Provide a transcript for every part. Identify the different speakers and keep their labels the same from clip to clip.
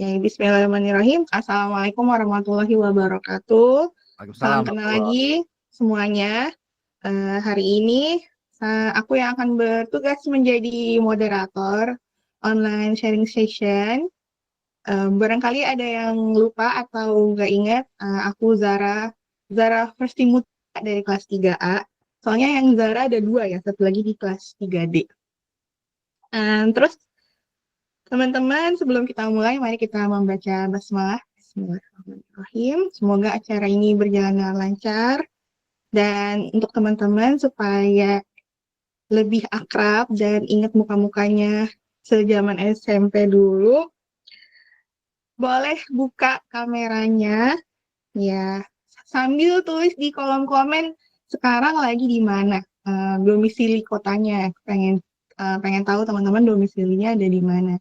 Speaker 1: Ya, bismillahirrahmanirrahim. Assalamualaikum warahmatullahi wabarakatuh. Salam
Speaker 2: Waalaikumsalam
Speaker 1: kenal
Speaker 2: warahmatullahi.
Speaker 1: lagi semuanya. Hari ini aku yang akan bertugas menjadi moderator online sharing session. Barangkali ada yang lupa atau nggak ingat, aku Zara Firstimuta dari kelas 3A. Soalnya yang Zara ada dua ya, satu lagi di kelas 3D. Terus teman-teman, sebelum kita mulai, mari kita membaca basmalah. Bismillahirrahmanirrahim. Semoga acara ini berjalan dengan lancar. Dan untuk teman-teman, supaya lebih akrab dan ingat muka-mukanya sejaman SMP dulu, boleh buka kameranya, ya. Sambil tulis di kolom komen, sekarang lagi di mana, domisili kotanya. Pengen tahu teman-teman domisilinya ada di mana.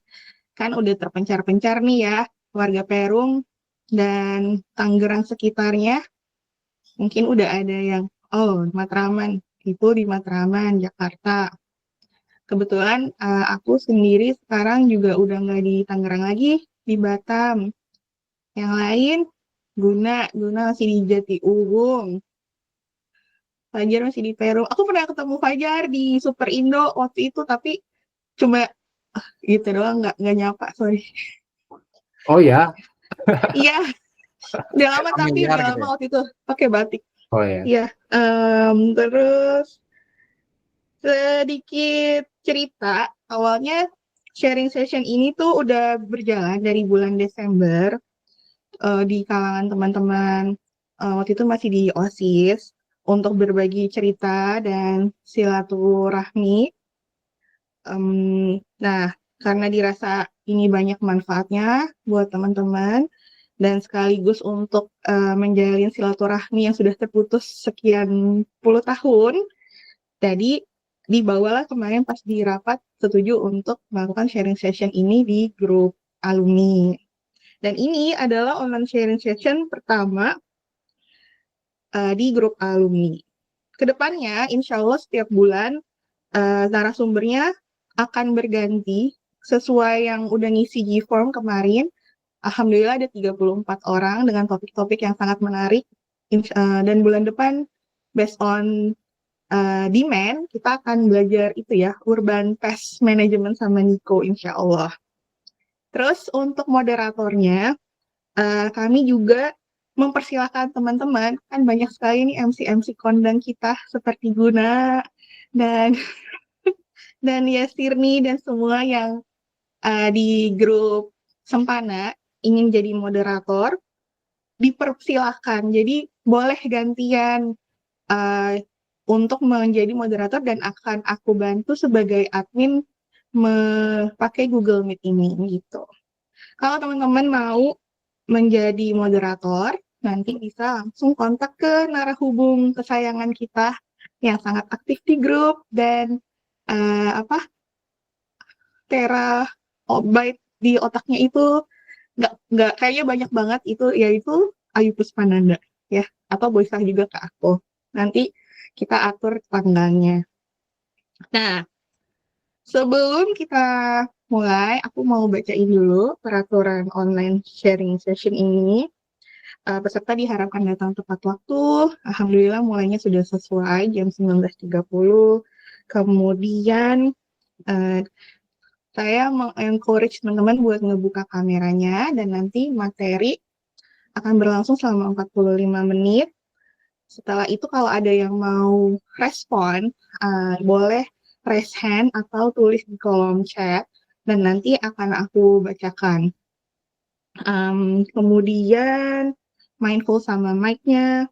Speaker 1: Kan udah terpencar-pencar nih ya, warga Perum dan Tangerang sekitarnya, mungkin udah ada yang, oh, Matraman, itu di Matraman, Jakarta. Kebetulan aku sendiri sekarang juga udah nggak di Tangerang lagi, di Batam. Yang lain, Guna masih di Jatiuhung. Fajar masih di Perum. Aku pernah ketemu Fajar di Super Indo waktu itu, tapi cuma gitu doang, nggak nyapa, sorry.
Speaker 2: Oh ya,
Speaker 1: Iya, udah
Speaker 2: familiar
Speaker 1: lama
Speaker 2: gitu ya.
Speaker 1: waktu itu pakai batik.
Speaker 2: Oh ya.
Speaker 1: Iya, terus sedikit cerita, awalnya sharing session ini tuh udah berjalan dari bulan Desember di kalangan teman-teman waktu itu masih di OSIS untuk berbagi cerita dan silaturahmi. Nah, karena dirasa ini banyak manfaatnya buat teman-teman dan sekaligus untuk menjalin silaturahmi yang sudah terputus sekian puluh tahun, jadi dibawalah kemarin pas di rapat setuju untuk melakukan sharing session ini di grup alumni. Dan ini adalah online sharing session pertama di grup alumni. Kedepannya, insya Allah setiap bulan narasumbernya akan berganti sesuai yang udah ngisi G-Form kemarin. Alhamdulillah ada 34 orang dengan topik-topik yang sangat menarik. Dan bulan depan, based on demand, kita akan belajar itu ya, Urban Pest Management sama Nico, insya Allah. Terus untuk moderatornya, kami juga mempersilahkan teman-teman, kan banyak sekali nih MC-MC kondang kita, seperti Guna, dan dan Yasirni, dan semua yang di grup Sempana ingin jadi moderator, dipersilahkan. Jadi boleh gantian untuk menjadi moderator dan akan aku bantu sebagai admin pakai Google Meet ini gitu. Kalau teman-teman mau menjadi moderator, nanti bisa langsung kontak ke narahubung kesayangan kita yang sangat aktif di grup dan terabyte di otaknya itu nggak kayaknya banyak banget itu, yaitu Ayu Puspananda ya, atau boleh juga ke aku. Nanti kita atur tanggalnya. Nah, sebelum kita mulai, aku mau bacain dulu peraturan online sharing session ini. Peserta diharapkan datang tepat waktu. Alhamdulillah mulainya sudah sesuai jam 19.30. Kemudian saya mengencourage teman-teman buat ngebuka kameranya dan nanti materi akan berlangsung selama 45 menit. Setelah itu kalau ada yang mau respon, boleh raise hand atau tulis di kolom chat dan nanti akan aku bacakan. Kemudian mindful sama mic-nya.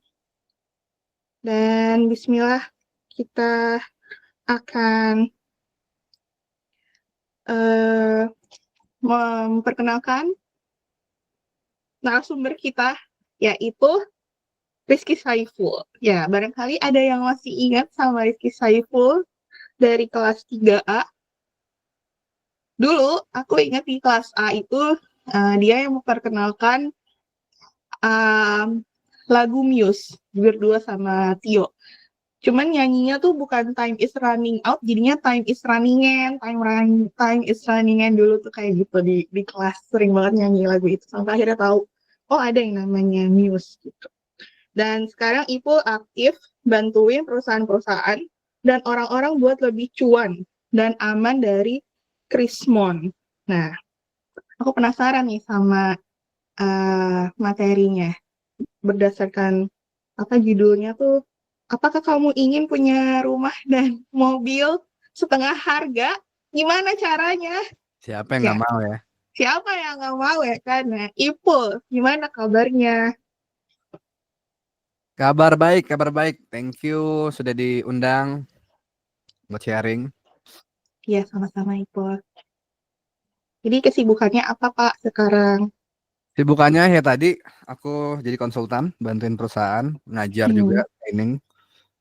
Speaker 1: Dan bismillah, kita akan memperkenalkan narasumber kita, yaitu Rizky Saiful. Ya, barangkali ada yang masih ingat sama Rizky Saiful dari kelas 3A. Dulu, aku ingat di kelas A itu, dia yang memperkenalkan lagu Muse, berdua sama Tio. Cuman nyanyinya tuh bukan time is running out, jadinya time is running in, time is running in dulu tuh kayak gitu di kelas sering banget nyanyi lagu itu sampai akhirnya tahu oh ada yang namanya Muse gitu. Dan sekarang Ipul aktif bantuin perusahaan-perusahaan dan orang-orang buat lebih cuan dan aman dari Krismon. Nah, aku penasaran nih sama materinya. Berdasarkan apa judulnya tuh, apakah kamu ingin punya rumah dan mobil setengah harga? Gimana caranya?
Speaker 3: Siapa yang
Speaker 1: Ya,
Speaker 3: nggak mau ya?
Speaker 1: siapa yang nggak mau ya kan? Nah, Ipul, gimana kabarnya?
Speaker 3: Kabar baik, kabar baik. Thank you sudah diundang buat sharing.
Speaker 1: Ya, sama-sama Ipul. Jadi kesibukannya apa Pak sekarang?
Speaker 3: Sibukannya ya tadi aku jadi konsultan, bantuin perusahaan, ngajar juga, training.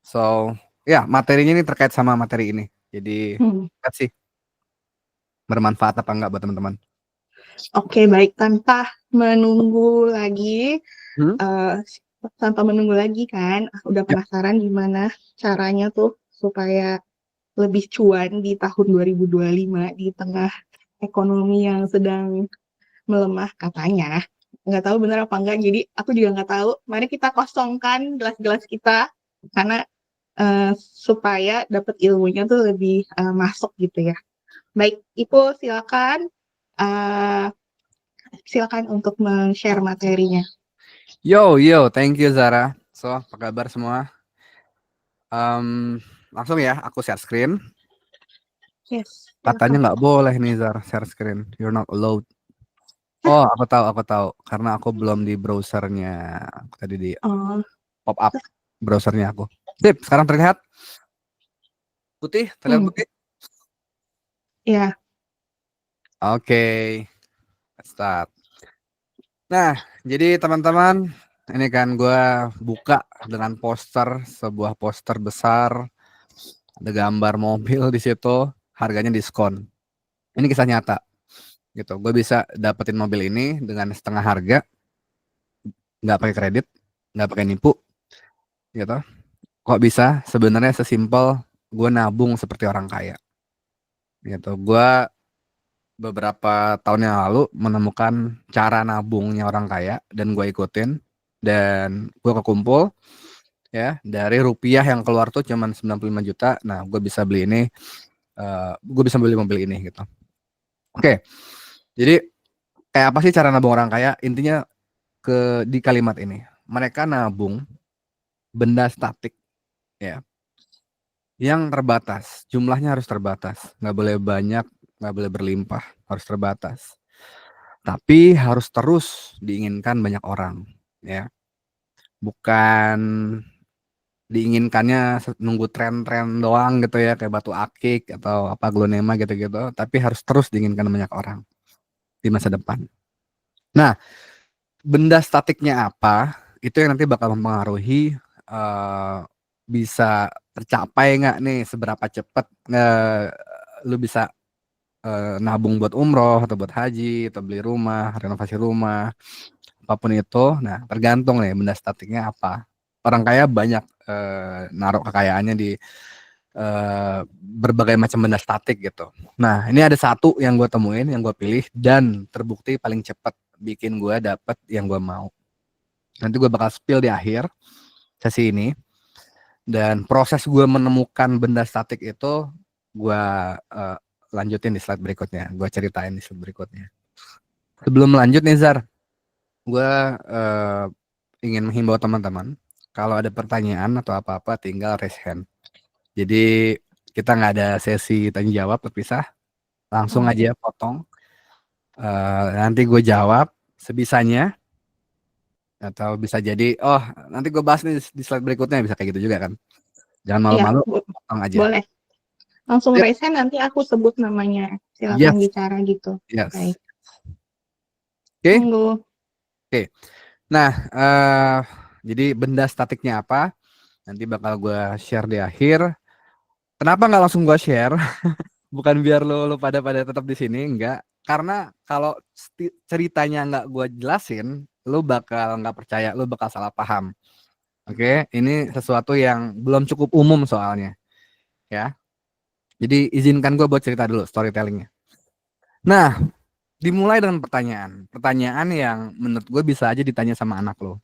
Speaker 3: So, ya materinya ini terkait sama materi ini. Jadi, lihat sih bermanfaat apa enggak buat teman-teman.
Speaker 1: Oke, baik. Tanpa menunggu lagi, kan, aku udah penasaran gimana caranya tuh supaya lebih cuan di tahun 2025 di tengah ekonomi yang sedang melemah katanya. Nggak tahu benar apa enggak, jadi aku juga nggak tahu. Mari kita kosongkan gelas-gelas kita karena supaya dapat ilmunya tuh lebih masuk gitu ya. Baik, Ibu silakan untuk men-share materinya.
Speaker 3: Yo, thank you Zara. So, apa kabar semua? Langsung ya, aku share screen.
Speaker 1: Yes.
Speaker 3: Katanya nggak boleh nih Zara share screen. You're not allowed. Oh, aku tahu. Karena aku belum di browsernya. Tadi di pop up browsernya aku. Sip, sekarang terlihat putih, terlihat putih.
Speaker 1: Iya.
Speaker 3: Oke, start. Nah, jadi teman-teman, ini kan gue buka dengan sebuah poster besar, ada gambar mobil di situ, harganya diskon. Ini kisah nyata, gitu. Gue bisa dapetin mobil ini dengan setengah harga, nggak pakai kredit, nggak pakai nipu, gitu. Kok bisa? Sebenarnya sesimpel gue nabung seperti orang kaya, gitu. Gue beberapa tahun yang lalu menemukan cara nabungnya orang kaya dan gue ikutin dan gue kekumpul ya dari rupiah yang keluar tuh cuman 95 juta. Nah, gue bisa beli ini, gue bisa beli mobil ini gitu. Oke. Jadi kayak apa sih cara nabung orang kaya? Intinya di kalimat ini. Mereka nabung benda statik ya. Yang terbatas, jumlahnya harus terbatas, nggak boleh banyak, nggak boleh berlimpah, harus terbatas. Tapi harus terus diinginkan banyak orang, ya. Bukan diinginkannya nunggu tren-tren doang gitu ya, kayak batu akik atau apa glonema gitu-gitu. Tapi harus terus diinginkan banyak orang di masa depan. Nah, benda statiknya apa? Itu yang nanti bakal mempengaruhi bisa tercapai nggak nih, seberapa cepat lu bisa nabung buat umroh atau buat haji atau beli rumah, renovasi rumah, apapun itu. Nah, tergantung nih benda statiknya apa. Orang kaya banyak naruh kekayaannya di berbagai macam benda statik gitu. Nah, ini ada satu yang gue temuin, yang gue pilih dan terbukti paling cepat bikin gue dapet yang gue mau. Nanti gue bakal spill di akhir sesi ini. Dan proses gue menemukan benda statik itu gue lanjutin di slide berikutnya. Gue ceritain di slide berikutnya. Sebelum lanjut nih Zar, gue ingin menghimbau teman-teman, kalau ada pertanyaan atau apa-apa tinggal raise hand. Jadi kita nggak ada sesi tanya jawab terpisah, langsung aja potong. Nanti gue jawab sebisanya, atau bisa jadi nanti gue bahas nih di slide berikutnya, bisa kayak gitu juga kan. Jangan malu-malu, potong aja.
Speaker 1: Boleh. Langsung raise hand, nanti aku sebut namanya. Silakan bicara gitu.
Speaker 3: Yes.
Speaker 1: Baik.
Speaker 3: Oke. Nah, jadi benda statiknya apa? Nanti bakal gue share di akhir. Kenapa nggak langsung gue share? Bukan biar lo pada tetap di sini, enggak. Karena kalau ceritanya nggak gue jelasin, lo bakal nggak percaya, lo bakal salah paham. Oke, ini sesuatu yang belum cukup umum soalnya, ya. Jadi izinkan gue buat cerita dulu storytellingnya. Nah, dimulai dengan pertanyaan yang menurut gue bisa aja ditanya sama anak lo.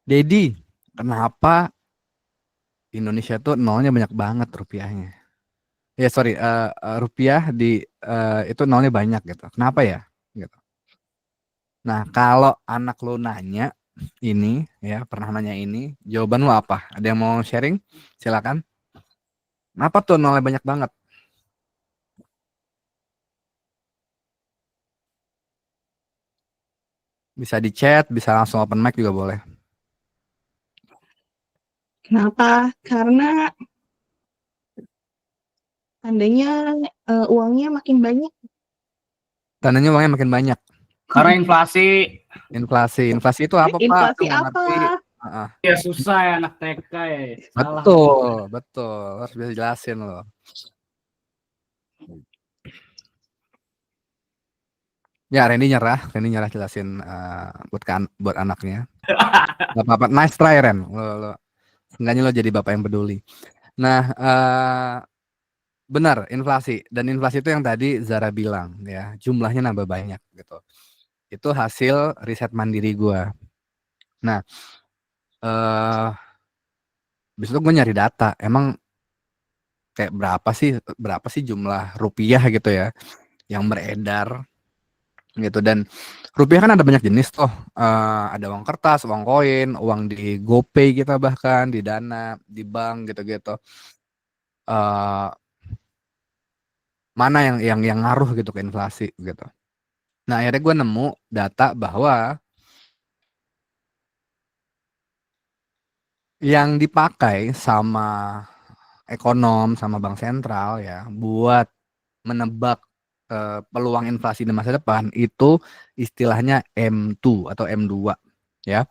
Speaker 3: Dedi, kenapa Indonesia tuh nolnya banyak banget rupiahnya? Ya sorry, rupiah di itu nolnya banyak gitu. Kenapa ya? Gitu. Nah, kalau anak lo nanya ini, ya pernah nanya ini, jawaban lo apa? Ada yang mau sharing? Silakan. Kenapa tuh nolnya banyak banget? Bisa di chat, bisa langsung open mic juga boleh.
Speaker 1: Kenapa? Karena tandanya uangnya makin banyak.
Speaker 3: Tandanya uangnya makin banyak.
Speaker 2: Karena inflasi.
Speaker 3: Inflasi itu apa Pak? Aduh,
Speaker 1: Inflasi
Speaker 3: nggak
Speaker 1: apa?
Speaker 3: ngerti. Ah,
Speaker 2: Ya susah ya anak TK ya. Salah.
Speaker 3: betul. Harus bisa jelasin loh. Ya, Randy nyerah jelasin buat anaknya. Gak apa-apa, nice try Ren. Seenggaknya lo jadi bapak yang peduli. Nah, benar inflasi dan inflasi itu yang tadi Zara bilang ya, jumlahnya nambah banyak gitu. Itu hasil riset mandiri gue. Nah, eh habis itu gue nyari data. Emang kayak berapa sih jumlah rupiah gitu ya yang beredar gitu, dan rupiah kan ada banyak jenis tuh. Ada uang kertas, uang koin, uang di GoPay kita, bahkan di Dana, di bank gitu-gitu. eh Mana yang ngaruh gitu ke inflasi gitu. Nah, akhirnya gue nemu data bahwa yang dipakai sama ekonom sama bank sentral ya buat menebak peluang inflasi di masa depan itu istilahnya M2 atau M2 ya.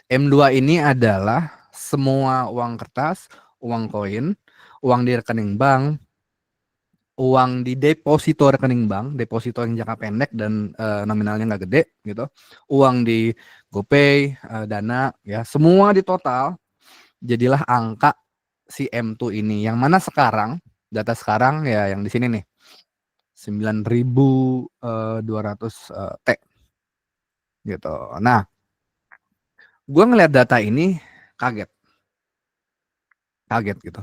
Speaker 3: M2 ini adalah semua uang kertas, uang koin, uang di rekening bank, uang di deposito rekening bank, deposito yang jangka pendek dan nominalnya nggak gede gitu, uang di GoPay, Dana, ya semua di total jadilah angka si M2 ini, yang mana sekarang data sekarang ya yang di sini nih 9.200 T gitu. Nah, gue ngeliat data ini kaget, kaget gitu.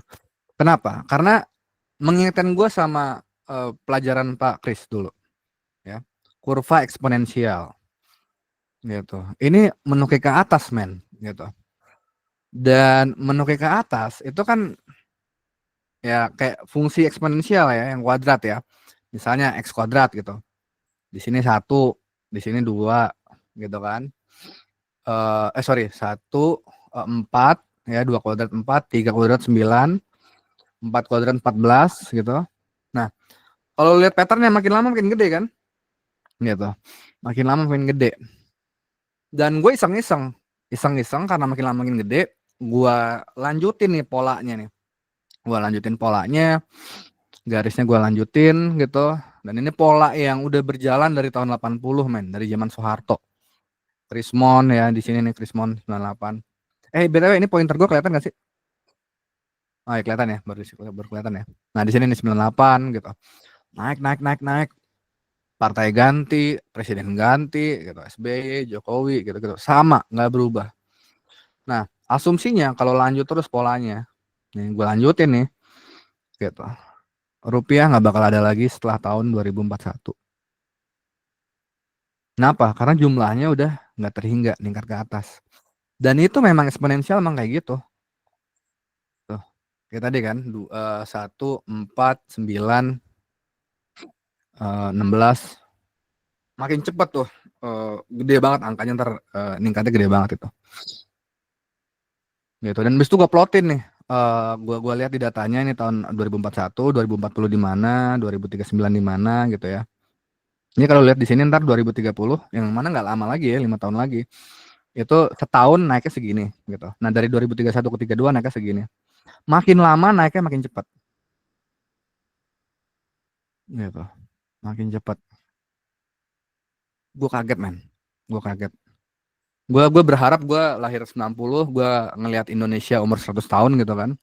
Speaker 3: Kenapa? Karena mengingatkan gue sama pelajaran Pak Kris dulu, ya, kurva eksponensial gitu. Ini menukik ke atas men gitu. Dan menukik ke atas itu kan ya kayak fungsi eksponensial ya, yang kuadrat ya. Misalnya x kuadrat gitu. Di sini 1, di sini 2 gitu kan. Sorry, 1 4 ya, 2 kuadrat 4, 3 kuadrat 9, 4 kuadrat 14 gitu. Nah, kalau lihat patternnya makin lama makin gede kan? Gitu. Makin lama makin gede. Dan gue iseng-iseng karena makin lama makin gede, gue lanjutin nih polanya nih. Gue lanjutin polanya, garisnya gue lanjutin gitu. Dan ini pola yang udah berjalan dari tahun 80 men, dari zaman Soeharto. Krismon ya, di sini nih Krismon 98. BTW ini pointer gue kelihatan gak sih? Oh ya kelihatan ya, baru kelihatan ya. Nah di sini nih 98 gitu. Naik. Partai ganti, presiden ganti, gitu. SBY, Jokowi, gitu-gitu. Sama, nggak berubah. Nah, asumsinya kalau lanjut terus polanya, nih gue lanjutin nih, gitu. Rupiah nggak bakal ada lagi setelah tahun 2041. Kenapa? Karena jumlahnya udah nggak terhingga, meningkat ke atas. Dan itu memang eksponensial, emang kayak gitu. Tuh, kayak tadi kan, 1, 4, 9, 16, makin cepet tuh, gede banget angkanya, ntar ningkatnya gede banget itu. Gitu. Dan habis itu gue plotin nih, gua lihat di datanya ini tahun 2041, 2040 di mana, 2039 di mana gitu ya. Ini kalau lihat di sini ntar 2030, yang mana nggak lama lagi ya, 5 tahun lagi. Itu setahun naiknya segini gitu. Nah, dari 2031 ke 32 naiknya segini. Makin lama naiknya makin cepat. Gitu. Makin cepat. Gue kaget men. Gue kaget. Gue berharap gue lahir 90, gue ngelihat Indonesia umur 100 tahun gitu kan.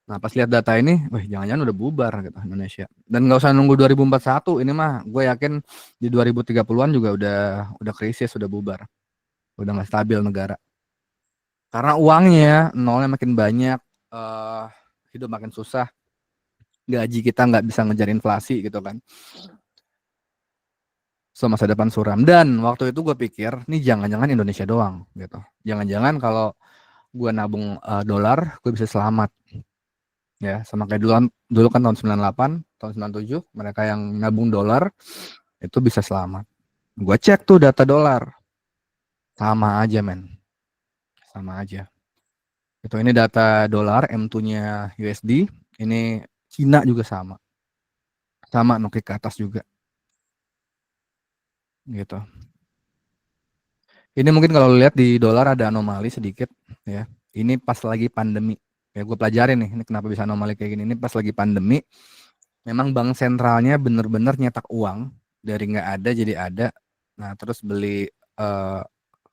Speaker 3: Nah pas lihat data ini, wah jangan-jangan udah bubar gitu Indonesia. Dan nggak usah nunggu 2041, ini mah gue yakin di 2030-an juga udah krisis, udah bubar, udah nggak stabil negara. Karena uangnya nolnya makin banyak, eh hidup makin susah, gaji kita nggak bisa ngejar inflasi gitu kan. So masa depan suram. Dan waktu itu gue pikir, nih jangan-jangan Indonesia doang gitu. Jangan-jangan kalau gue nabung dolar, gue bisa selamat. Ya, sama kayak dulu kan tahun 98, tahun 97, mereka yang nabung dolar itu bisa selamat. Gue cek tuh data dolar, sama aja men, sama aja. Itu ini data dolar M2-nya USD, ini Cina juga sama nukik ke atas juga, gitu. Ini mungkin kalau lihat di dolar ada anomali sedikit, ya. Ini pas lagi pandemi, ya gue pelajarin nih, ini kenapa bisa anomali kayak gini. Ini pas lagi pandemi, memang bank sentralnya bener-bener nyetak uang dari nggak ada jadi ada. Nah terus beli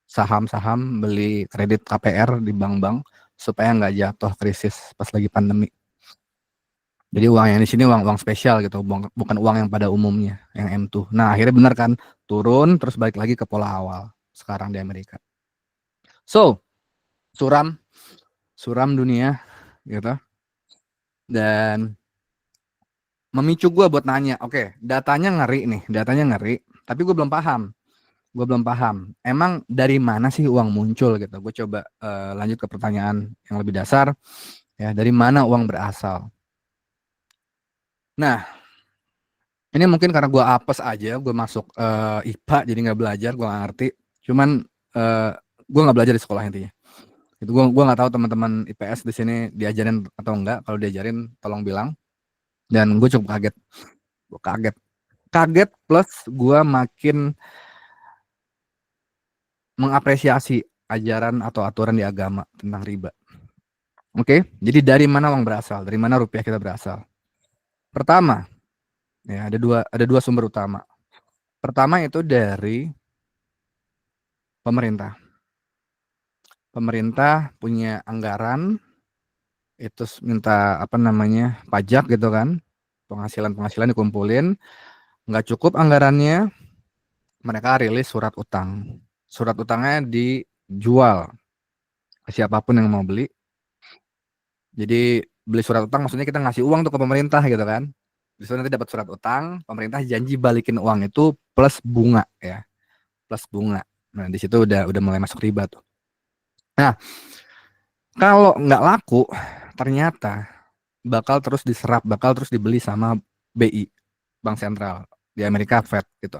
Speaker 3: saham-saham, beli kredit KPR di bank-bank supaya nggak jatuh krisis pas lagi pandemi. Jadi uang yang di sini uang spesial gitu, bukan uang yang pada umumnya, yang M2. Nah akhirnya benar kan, turun terus balik lagi ke pola awal sekarang di Amerika. So suram dunia gitu, dan memicu gue buat nanya, oke, datanya ngeri, tapi gue belum paham. Emang dari mana sih uang muncul gitu? Gue coba lanjut ke pertanyaan yang lebih dasar, ya, dari mana uang berasal? Nah, ini mungkin karena gue apes aja, gue masuk IPA jadi nggak belajar, gue nggak ngerti. Cuman gue nggak belajar di sekolah intinya. Itu gue nggak tahu teman-teman IPS di sini diajarin atau enggak. Kalau diajarin, tolong bilang. Dan gue cukup kaget. Gue kaget plus gue makin mengapresiasi ajaran atau aturan di agama tentang riba. Oke, jadi dari mana uang berasal? Dari mana rupiah kita berasal? Pertama, ya ada dua sumber utama. Pertama itu dari pemerintah. Pemerintah punya anggaran, itu minta pajak gitu kan, penghasilan dikumpulin, nggak cukup anggarannya, mereka rilis surat utang. Surat utangnya dijual ke siapapun yang mau beli. Jadi beli surat utang maksudnya kita ngasih uang tuh ke pemerintah gitu kan. Di situ nanti dapat surat utang, pemerintah janji balikin uang itu plus bunga ya, plus bunga. Nah di situ udah mulai masuk riba tuh. Nah kalau nggak laku, ternyata bakal terus diserap, bakal terus dibeli sama BI, Bank Sentral di Amerika, Fed gitu.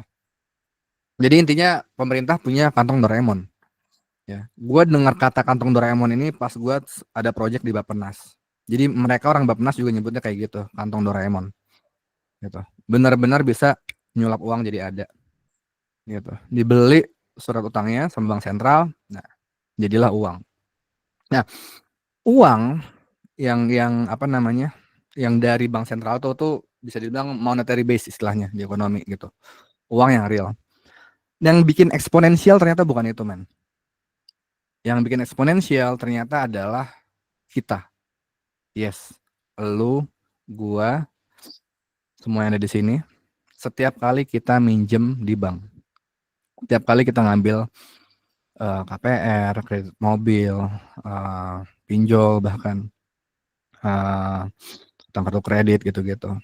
Speaker 3: Jadi intinya pemerintah punya kantong Doraemon. Ya, gue dengar kata kantong Doraemon ini pas gue ada project di Bappenas. Jadi mereka orang Bappenas juga nyebutnya kayak gitu, kantong Doraemon. Gitu. Benar-benar bisa nyulap uang jadi ada. Gitu. Dibeli surat utangnya sama Bank Sentral, nah jadilah uang. Nah, uang yang yang dari Bank Sentral tuh bisa dibilang monetary base istilahnya di ekonomi gitu. Uang yang real. Yang bikin eksponensial ternyata bukan itu, men. Yang bikin eksponensial ternyata adalah kita. Yes, lu, gua, semua yang ada di sini. Setiap kali kita minjem di bank, setiap kali kita ngambil KPR, kredit mobil, pinjol bahkan utang kartu kredit gitu-gitu.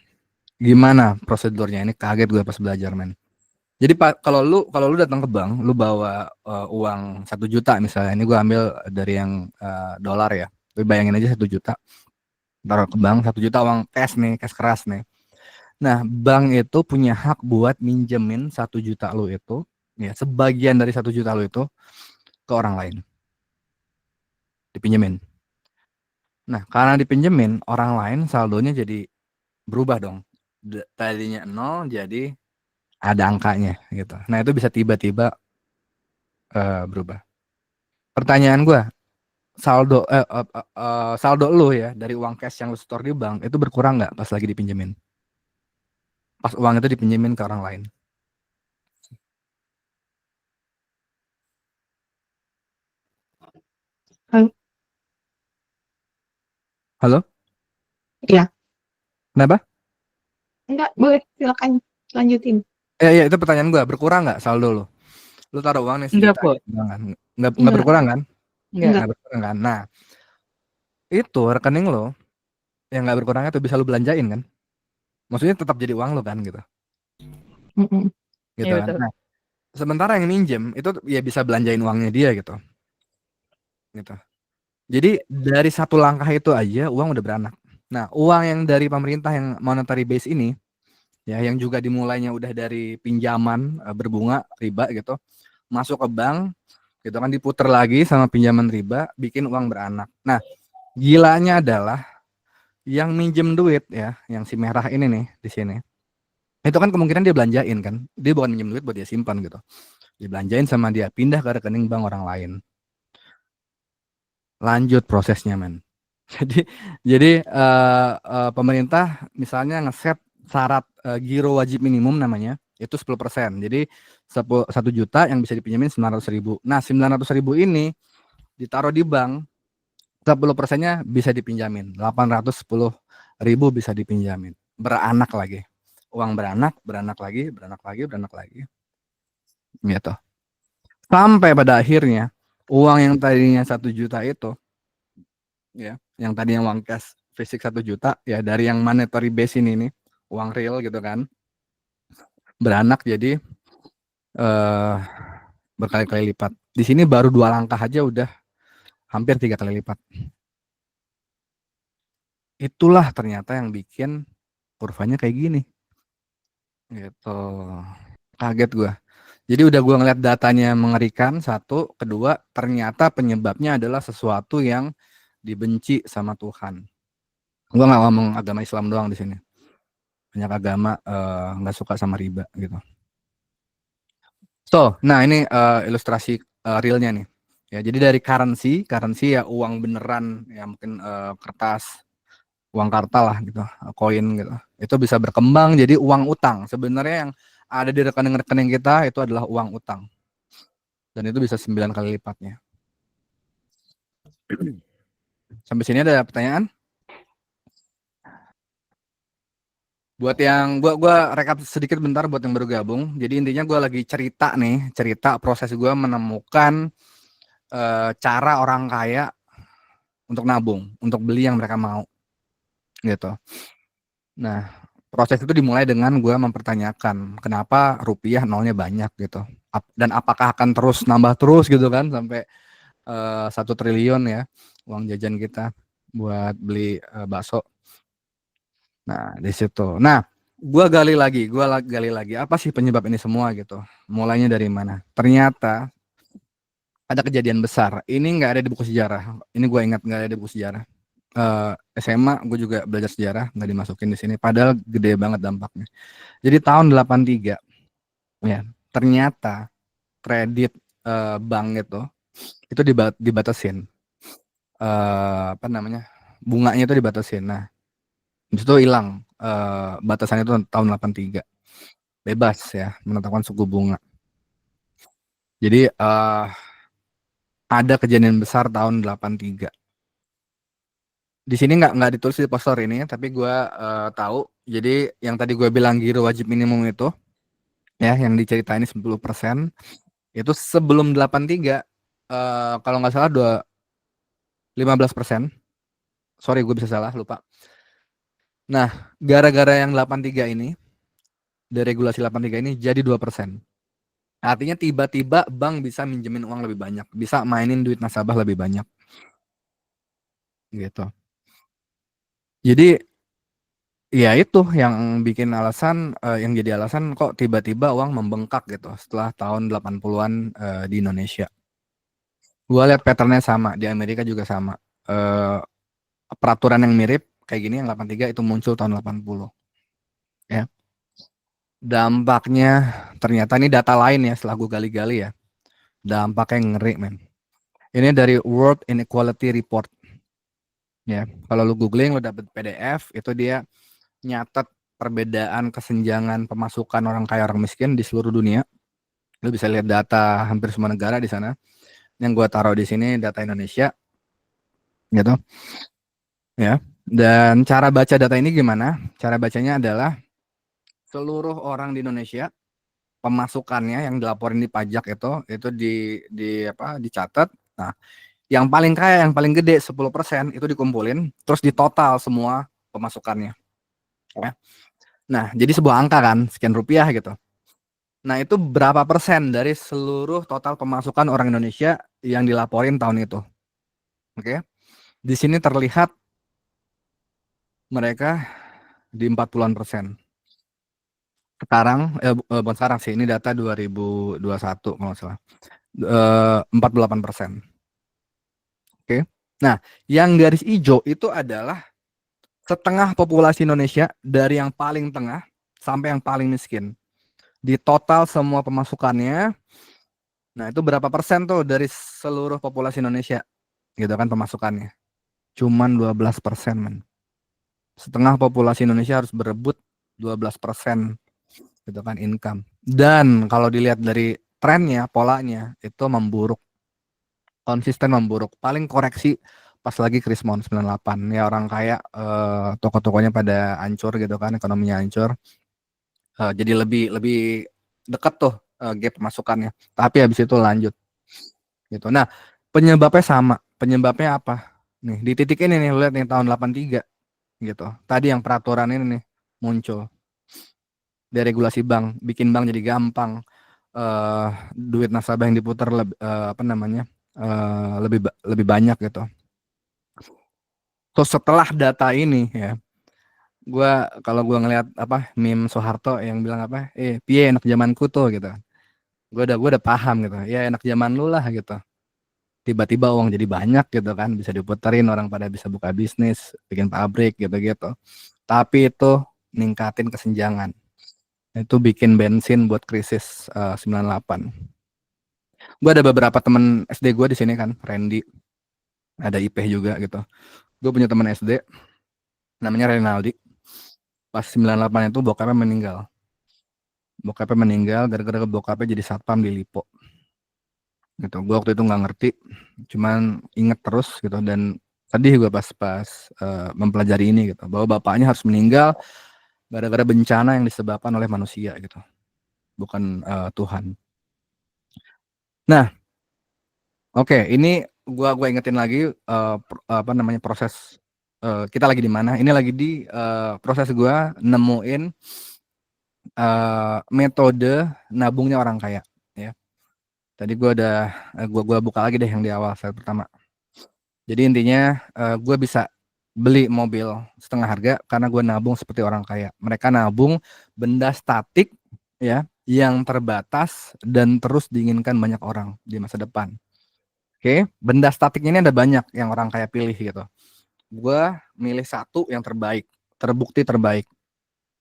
Speaker 3: Gimana prosedurnya? Ini kaget gue pas belajar, men. Jadi kalau lu datang ke bank, lu bawa uang 1 juta misalnya. Ini gue ambil dari yang dolar ya. Tapi bayangin aja 1 juta. Taruh ke bank 1 juta uang cash nih, cash keras nih. Nah, bank itu punya hak buat minjemin 1 juta lu itu, ya sebagian dari 1 juta lu itu ke orang lain. Dipinjemin. Nah, karena dipinjemin, orang lain saldonya jadi berubah dong. Tadinya 0 jadi ada angkanya gitu. Nah, itu bisa tiba-tiba berubah. Pertanyaan gue, saldo lu ya dari uang cash yang lu store di bank itu berkurang nggak pas lagi dipinjemin? Pas uang itu dipinjemin ke orang lain.
Speaker 1: Hal-
Speaker 3: Halo?
Speaker 1: Ya,
Speaker 3: Kenapa?
Speaker 1: enggak, boleh silakan lanjutin.
Speaker 3: Ya, itu pertanyaan gua. Berkurang nggak saldo lo? Lu taruh uang nih
Speaker 2: Enggak,
Speaker 3: sejuta
Speaker 2: Po.
Speaker 3: gitu kan. Nggak
Speaker 1: Enggak,
Speaker 3: berkurang kan?
Speaker 2: Enggak.
Speaker 1: enggak.
Speaker 3: Nggak berkurang kan? Nah, itu rekening lo yang nggak berkurangnya tuh bisa lu belanjain kan? Maksudnya tetap jadi uang lo kan gitu.
Speaker 1: Mm-mm.
Speaker 3: Gitu
Speaker 2: Iya
Speaker 3: kan.
Speaker 2: betul.
Speaker 3: Nah, sementara yang minjem itu ya bisa belanjain uangnya dia gitu. Gitu. Jadi dari satu langkah itu aja uang udah beranak. Nah, uang yang dari pemerintah yang monetary base ini ya yang juga dimulainya udah dari pinjaman berbunga riba gitu, masuk ke bank gitu kan diputer lagi sama pinjaman riba bikin uang beranak. Nah, gilanya adalah yang minjem duit ya, yang si merah ini nih di sini. Itu kan kemungkinan dia belanjain kan. Dia bukan minjem duit buat dia simpan gitu. Dibelanjain sama dia pindah ke rekening bank orang lain. Lanjut prosesnya, men. Jadi pemerintah misalnya ngeset syarat giro wajib minimum namanya itu 10%. Jadi 1 juta yang bisa dipinjemin 900.000. Nah, 900.000 ini ditaruh di bank 10%-nya bisa dipinjamin. 810.000 bisa dipinjamin. Beranak lagi. Uang beranak, beranak lagi, beranak lagi, beranak lagi. Gitu. Sampai pada akhirnya uang yang tadinya 1 juta itu ya, yang tadinya uang cash fisik 1 juta ya dari yang monetary base ini nih, uang real gitu kan. Beranak jadi berkali-kali lipat. Di sini baru 2 langkah aja udah hampir 3 kali lipat. Itulah ternyata yang bikin kurvanya kayak gini. Gitu. Kaget gua. Jadi udah gua ngeliat datanya mengerikan, satu, kedua ternyata penyebabnya adalah sesuatu yang dibenci sama Tuhan. Gua nggak ngomong agama Islam doang di sini. Banyak agama nggak suka sama riba gitu. So, nah ini ilustrasi realnya nih. Ya, jadi dari currency ya uang beneran ya mungkin kertas, uang kartal lah gitu, koin gitu. Itu bisa berkembang jadi uang utang. Sebenarnya yang ada di rekening-rekening kita itu adalah uang utang. Dan itu bisa 9 kali lipatnya. Sampai sini ada pertanyaan? Buat yang gua rekap sedikit bentar buat yang baru gabung. Jadi intinya gua lagi cerita proses gua menemukan cara orang kaya untuk nabung, untuk beli yang mereka mau gitu. Nah, proses itu dimulai dengan gua mempertanyakan kenapa rupiah nolnya banyak gitu. Dan apakah akan terus nambah terus gitu kan sampai 1 triliun ya uang jajan kita buat beli bakso. Nah, di situ. Nah, gua gali lagi apa sih penyebab ini semua gitu. Mulainya dari mana? Ternyata ada kejadian besar. Ini nggak ada di buku sejarah. Ini gua ingat nggak ada di buku sejarah. SMA gue juga belajar sejarah nggak dimasukin di sini. Padahal gede banget dampaknya. Jadi tahun 83 ya ternyata kredit bank itu dibatasin. Apa namanya? Bunganya itu dibatasin. Nah, itu hilang batasannya itu tahun 83. Bebas ya menetapkan suku bunga. Jadi ada kejadian besar tahun 83. Di sini nggak ditulis di poster ini, tapi gue tahu. Jadi yang tadi gue bilang giro wajib minimum itu, ya yang diceritain 10%, itu sebelum 83, kalau nggak salah 15%. Sorry gue bisa salah, lupa. Nah, gara-gara yang 83 ini, deregulasi 83 ini jadi 2%. Artinya tiba-tiba bank bisa minjemin uang lebih banyak, bisa mainin duit nasabah lebih banyak. Gitu. Jadi ya itu yang bikin alasan yang jadi alasan kok tiba-tiba uang membengkak gitu setelah tahun 80-an di Indonesia. Gua lihat patternnya sama, di Amerika juga sama. Peraturan yang mirip kayak gini yang 83 itu muncul tahun 80. Ya. Dampaknya ternyata ini data lain ya setelah gue gali-gali ya. Dampaknya ngeri, men. Ini dari World Inequality Report. Ya, kalau lu googling lu dapet PDF, itu dia nyatet perbedaan kesenjangan pemasukan orang kaya orang miskin di seluruh dunia. Lu bisa lihat data hampir semua negara di sana. Yang gua taruh di sini data Indonesia. gitu ya. Dan cara baca data ini gimana? Cara bacanya adalah seluruh orang di Indonesia pemasukannya yang dilaporin di pajak itu dicatat. Nah, yang paling kaya, yang paling gede 10% itu dikumpulin, terus ditotal semua pemasukannya. Ya. Nah, jadi sebuah angka kan, sekian rupiah gitu. Nah, itu berapa persen dari seluruh total pemasukan orang Indonesia yang dilaporin tahun itu. Oke. Di sini terlihat mereka di 40-an persen. Sekarang, bukan sekarang sih, ini data 2021 kalau nggak salah. 48%. Oke. Nah, yang garis hijau itu adalah setengah populasi Indonesia dari yang paling tengah sampai yang paling miskin. Di total semua pemasukannya, nah itu berapa persen tuh dari seluruh populasi Indonesia, gitu kan pemasukannya. Cuman 12%, men. Setengah populasi Indonesia harus berebut 12%, gitu kan income. Dan kalau dilihat dari trennya, polanya, itu memburuk. Konsisten memburuk. Paling koreksi pas lagi Krismon 98. Ya orang kaya, toko-tokonya pada hancur gitu kan, ekonominya hancur. Jadi lebih dekat tuh gap pemasukannya. Tapi habis itu lanjut gitu. Nah, penyebabnya sama. Penyebabnya apa? Nih, di titik ini nih lihat nih tahun 83 gitu. Tadi yang peraturan ini nih muncul. Deregulasi bank, bikin bank jadi gampang. Duit nasabah yang diputar lebih banyak gitu. So setelah data ini ya, kalau gua ngelihat meme Soeharto yang bilang piye enak zamanku tuh gitu. Gue udah paham gitu. Ya enak zaman lu lah gitu. Tiba-tiba uang jadi banyak gitu kan, bisa diputerin, orang pada bisa buka bisnis, bikin pabrik gitu-gitu. Tapi itu ningkatin kesenjangan. Itu bikin bensin buat krisis 98. Gue ada beberapa temen SD gue di sini kan, Randy, ada IP juga gitu. Gue punya teman SD namanya Renaldi. Pas 98 itu bokapnya meninggal. Bokapnya meninggal gara-gara bokapnya jadi satpam di Lipo. Gitu. Gue waktu itu nggak ngerti, cuman inget terus gitu dan sedih gue pas mempelajari ini gitu, bahwa bapaknya harus meninggal gara-gara bencana yang disebabkan oleh manusia gitu, bukan Tuhan. Nah, oke, ini gua ingetin lagi proses kita lagi di mana. Ini lagi di proses gua nemuin metode nabungnya orang kaya ya. Tadi gua buka lagi deh yang di awal slide pertama. Jadi intinya gue bisa beli mobil setengah harga karena gue nabung seperti orang kaya. Mereka nabung benda statik ya, yang terbatas dan terus diinginkan banyak orang di masa depan. Oke, benda statik ini ada banyak yang orang kaya pilih gitu. Gue milih satu yang terbaik, terbukti terbaik.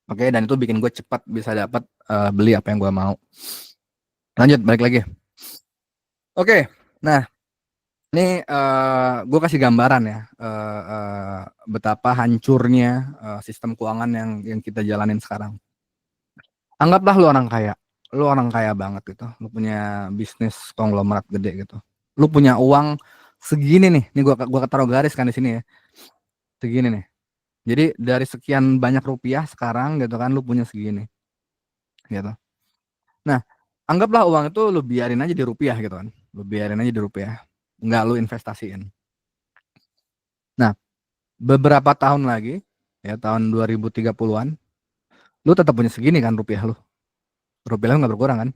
Speaker 3: Oke, dan itu bikin gue cepat bisa dapat beli apa yang gue mau. Lanjut, balik lagi. Oke, nah ini gue kasih gambaran ya betapa hancurnya sistem keuangan yang kita jalanin sekarang. Anggaplah lu orang kaya banget gitu, lu punya bisnis konglomerat gede gitu, lu punya uang segini nih gua taruh garis kan di sini ya, segini nih. Jadi dari sekian banyak rupiah sekarang gitu kan, lu punya segini, gitu. Nah, anggaplah uang itu lu biarin aja di rupiah gitu kan, lu biarin aja di rupiah, nggak lu investasiin. Nah, beberapa tahun lagi, ya tahun 2030-an, lu tetap punya segini kan rupiah lu. Rupiah lu nggak berkurang kan?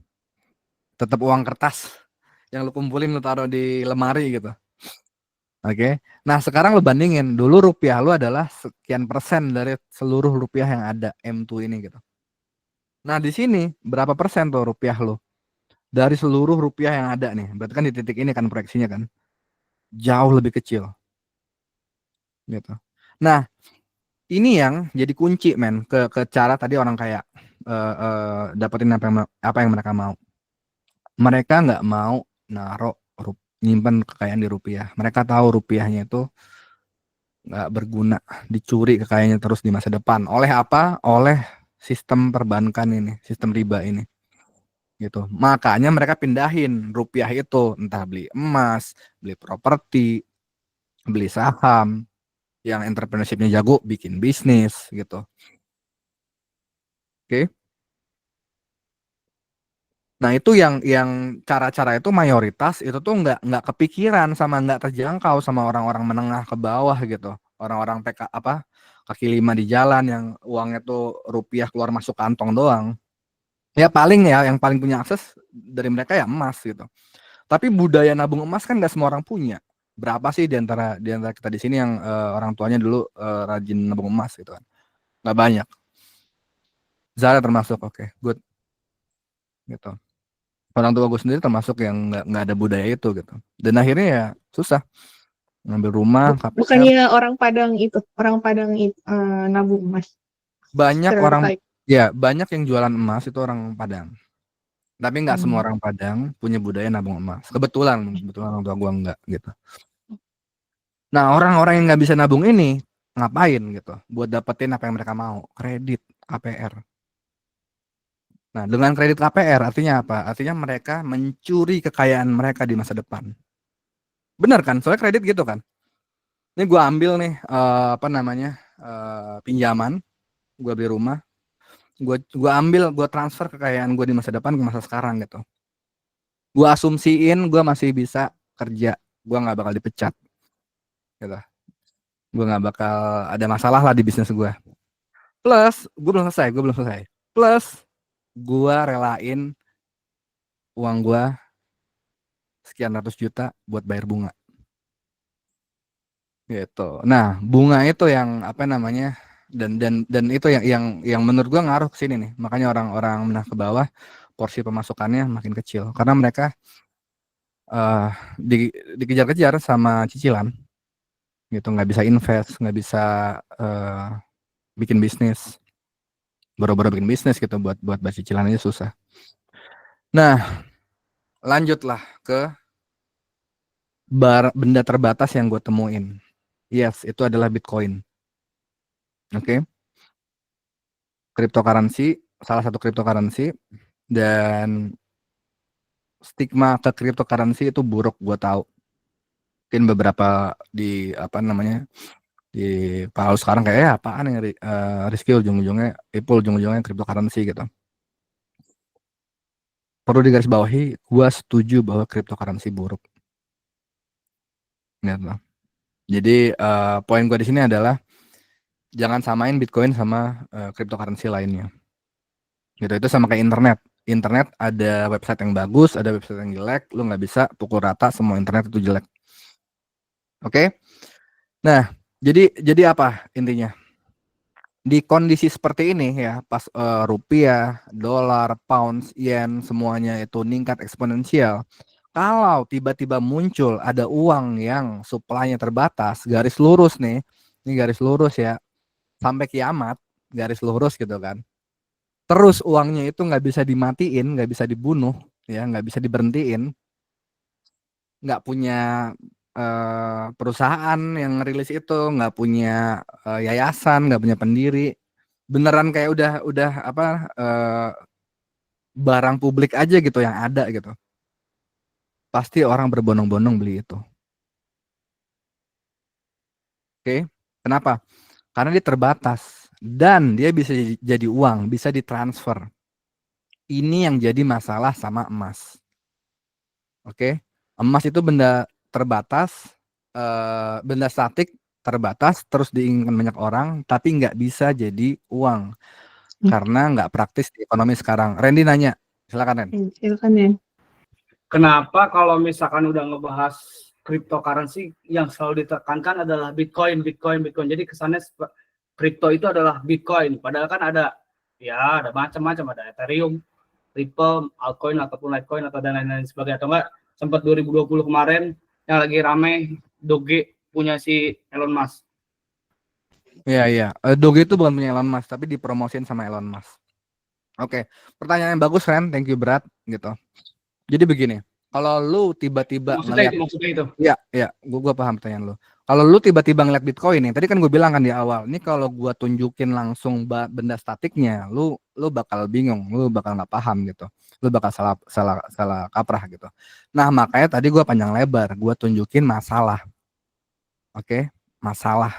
Speaker 3: Tetap uang kertas yang lu kumpulin lu taruh di lemari gitu. Oke. Nah, sekarang lu bandingin, dulu rupiah lu adalah sekian persen dari seluruh rupiah yang ada M2 ini gitu. Nah, di sini berapa persen tuh rupiah lu dari seluruh rupiah yang ada nih? Berarti kan di titik ini kan proyeksinya kan jauh lebih kecil gitu. Nah, ini yang jadi kunci ke cara tadi orang kayak dapetin apa yang mereka mau. Mereka nggak mau nyimpen kekayaan di rupiah. Mereka tahu rupiahnya itu nggak berguna, dicuri kekayaannya terus di masa depan. Oleh apa? Oleh sistem perbankan ini, sistem riba ini. Gitu. Makanya mereka pindahin rupiah itu, entah beli emas, beli properti, beli saham, yang entrepreneurship-nya jago bikin bisnis gitu. Oke. Nah itu yang cara-cara itu mayoritas itu tuh nggak kepikiran sama nggak terjangkau sama orang-orang menengah ke bawah gitu. Orang-orang kaki lima di jalan yang uangnya tuh rupiah keluar masuk kantong doang. Ya paling ya yang paling punya akses dari mereka ya emas gitu. Tapi budaya nabung emas kan nggak semua orang punya. Berapa sih di antara kita di sini yang orang tuanya dulu rajin nabung emas gitu kan? Nggak banyak. Zara termasuk, oke, good gitu. Orang tua gue sendiri termasuk yang nggak ada budaya itu gitu. Dan akhirnya ya susah ngambil rumah KPR.
Speaker 1: Bukannya orang Padang itu nabung emas,
Speaker 3: Banyak orang
Speaker 1: stereotype.
Speaker 3: ya banyak yang jualan emas itu orang Padang. Tapi nggak semua
Speaker 1: Hmm.
Speaker 3: orang Padang punya budaya nabung emas. Kebetulan orang tua gue nggak gitu. Nah, orang-orang yang nggak bisa nabung ini ngapain gitu? Buat dapetin apa yang mereka mau, kredit KPR. Nah, dengan kredit KPR artinya apa? Artinya mereka mencuri kekayaan mereka di masa depan. Benar kan? Soalnya kredit gitu kan. Ini gue ambil nih pinjaman, gue beli rumah, gue transfer kekayaan gue di masa depan ke masa sekarang gitu. Gue asumsiin gue masih bisa kerja, gue nggak bakal dipecat, gitu. Gue nggak bakal ada masalah lah di bisnis gue. Plus, gue belum selesai. Plus, gue relain uang gue sekian ratus juta buat bayar bunga. Gitu. Nah, bunga itu yang dan itu yang menurut gue ngaruh ke sini nih. Makanya orang-orang menengah ke bawah porsi pemasukannya makin kecil karena mereka dikejar-kejar sama cicilan. Gitu, nggak bisa invest, nggak bisa bikin bisnis. Baru-baru bikin bisnis gitu buat bayar cicilan aja susah. Nah, lanjutlah ke benda terbatas yang gue temuin. Yes, itu adalah Bitcoin. Oke. Cryptocurrency, salah satu cryptocurrency, dan stigma ke cryptocurrency itu buruk, gue tahu. Mungkin beberapa di kalau sekarang kayak apaan yang risky ujung-ujungnya cryptocurrency gitu. Perlu digarisbawahi, gue setuju bahwa cryptocurrency buruk. Gitu. Jadi poin gue di sini adalah jangan samain Bitcoin sama cryptocurrency lainnya. Gitu, itu sama kayak internet. Internet ada website yang bagus, ada website yang jelek. Lu nggak bisa pukul rata semua internet itu jelek. Oke? Nah, jadi apa intinya? Di kondisi seperti ini ya, pas rupiah, dolar, pounds, yen semuanya itu meningkat eksponensial. Kalau tiba-tiba muncul ada uang yang supply-nya terbatas, garis lurus nih, ini garis lurus ya, sampai kiamat, garis lurus gitu kan. Terus uangnya itu nggak bisa dimatiin, nggak bisa dibunuh, ya nggak bisa diberhentiin, nggak punya perusahaan yang ngerilis itu, nggak punya yayasan, nggak punya pendiri, beneran kayak udah barang publik aja gitu yang ada gitu. Pasti orang berbondong-bondong beli itu. Oke, kenapa? Karena dia terbatas dan dia bisa jadi uang, bisa ditransfer. Ini yang jadi masalah sama emas. Oke, emas itu benda terbatas, benda statik terbatas, terus diinginkan banyak orang, tapi nggak bisa jadi uang karena nggak praktis di ekonomi sekarang. Randy nanya, silakan Ren.
Speaker 1: Silakan ya.
Speaker 2: Kenapa kalau misalkan udah ngebahas cryptocurrency yang selalu ditekankan adalah Bitcoin. Jadi kesannya kripto itu adalah Bitcoin. Padahal kan ada macam-macam, ada Ethereum, Ripple, altcoin ataupun Litecoin atau dan lain-lain sebagainya. Atau enggak sempat 2020 kemarin yang lagi rame Doge punya si Elon Musk.
Speaker 3: Iya. Doge itu bukan punya Elon Musk, tapi dipromosin sama Elon Musk. Oke, pertanyaan yang bagus Ren, thank you berat gitu. Jadi begini, kalau lu tiba-tiba
Speaker 2: Maksudnya itu.
Speaker 3: Iya, gue paham pertanyaan lu. Kalau lu tiba-tiba ngeliat Bitcoin nih, tadi kan gue bilang kan di awal, ini kalau gue tunjukin langsung benda statiknya, lu bakal bingung, lu bakal nggak paham gitu, lu bakal salah kaprah gitu. Nah makanya tadi gue panjang lebar, gue tunjukin masalah. Oke, masalah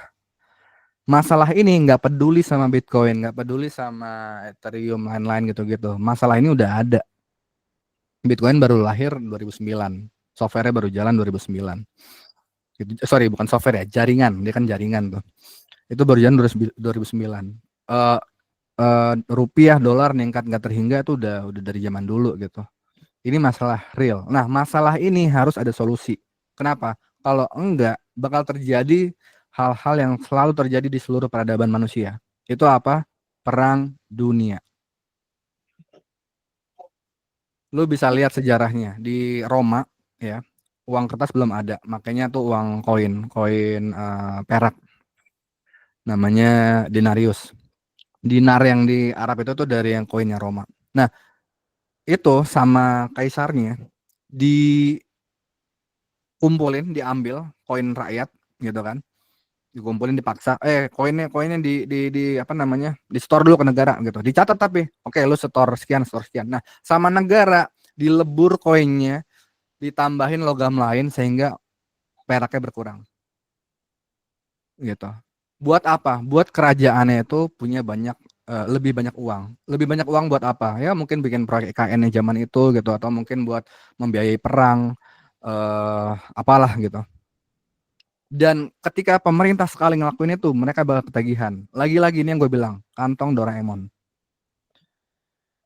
Speaker 3: ini nggak peduli sama Bitcoin, nggak peduli sama Ethereum lain-lain gitu-gitu. Masalah ini udah ada. Bitcoin baru lahir 2009, software-nya baru jalan 2009. Sorry, bukan software ya, jaringan. Dia kan jaringan tuh. Itu baru jalan 2009. Eh rupiah dolar meningkat nggak terhingga itu udah dari zaman dulu gitu. Ini masalah real. Nah, masalah ini harus ada solusi. Kenapa? Kalau enggak, bakal terjadi hal-hal yang selalu terjadi di seluruh peradaban manusia. Itu apa? Perang dunia. Lu bisa lihat sejarahnya di Roma, ya. Uang kertas belum ada, makanya tuh uang koin perak, namanya denarius. Dinar yang di Arab itu tuh dari yang koinnya Roma. Nah, itu sama kaisarnya dikumpulin, diambil koin rakyat gitu kan, dikumpulin dipaksa, koinnya di apa namanya, di store dulu ke negara gitu, dicatat tapi oke lu store sekian. Nah, sama negara dilebur koinnya, ditambahin logam lain sehingga peraknya berkurang gitu. Buat apa? Buat kerajaannya itu punya lebih banyak uang. Lebih banyak uang buat apa? Ya mungkin bikin proyek IKN yang zaman itu gitu, atau mungkin buat membiayai perang, apalah gitu. Dan ketika pemerintah sekali ngelakuin itu, mereka bakal ketagihan. Lagi-lagi ini yang gue bilang, kantong Doraemon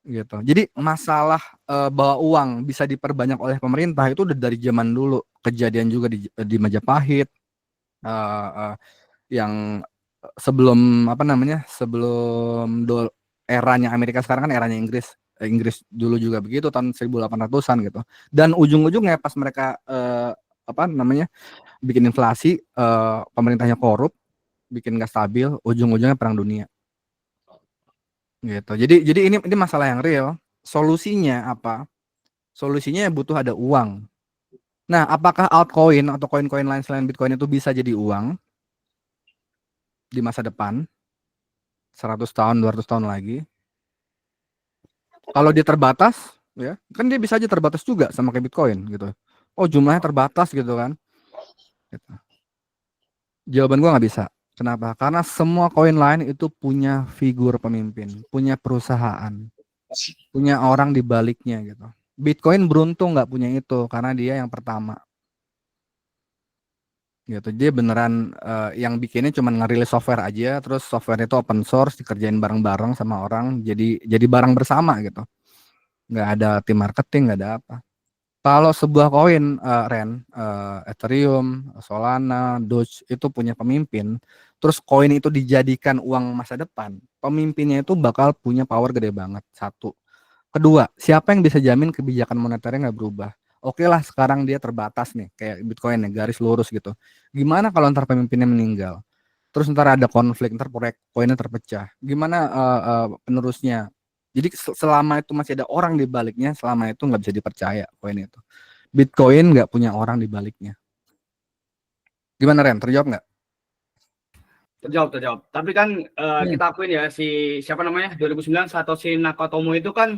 Speaker 3: gitu. Jadi masalah bahwa uang bisa diperbanyak oleh pemerintah itu udah dari zaman dulu. Kejadian juga di Majapahit, eh, eh, yang sebelum apa namanya, eranya Amerika, sekarang kan eranya Inggris. Inggris dulu juga begitu tahun 1800-an gitu. Dan ujung-ujungnya pas mereka apa namanya, bikin inflasi, pemerintahnya korup, bikin nggak stabil, ujung-ujungnya perang dunia gitu. Jadi ini masalah yang real. Solusinya apa? Solusinya butuh ada uang. Nah, apakah altcoin atau koin-koin lain selain Bitcoin itu bisa jadi uang di masa depan, 100 tahun, 200 tahun lagi? Kalau dia terbatas, ya kan dia bisa aja terbatas juga sama kayak Bitcoin gitu. Oh, jumlahnya terbatas gitu kan. Gitu. Jawaban gua nggak bisa. Kenapa? Karena semua koin lain itu punya figur pemimpin, punya perusahaan, punya orang di baliknya gitu. Bitcoin beruntung nggak punya itu karena dia yang pertama gitu. Dia beneran yang bikinnya cuma ngerilis software aja, terus software itu open source, dikerjain bareng-bareng sama orang, jadi barang bersama gitu. Nggak ada tim marketing, nggak ada apa. Kalau sebuah koin, Ethereum, Solana, Doge itu punya pemimpin, terus koin itu dijadikan uang masa depan, pemimpinnya itu bakal punya power gede banget. Satu. Kedua, siapa yang bisa jamin kebijakan moneternya nggak berubah? Oke lah, sekarang dia terbatas nih, kayak Bitcoin nih, garis lurus gitu. Gimana kalau ntar pemimpinnya meninggal? Terus ntar ada konflik, ntar proyek koinnya terpecah. Gimana penerusnya? Jadi selama itu masih ada orang di baliknya, selama itu nggak bisa dipercaya koin itu. Bitcoin nggak punya orang di baliknya. Gimana Ren? Terjawab nggak?
Speaker 2: Terjawab. Tapi kan kita akuin ya, si siapa namanya 2009 Satoshi Nakamoto itu kan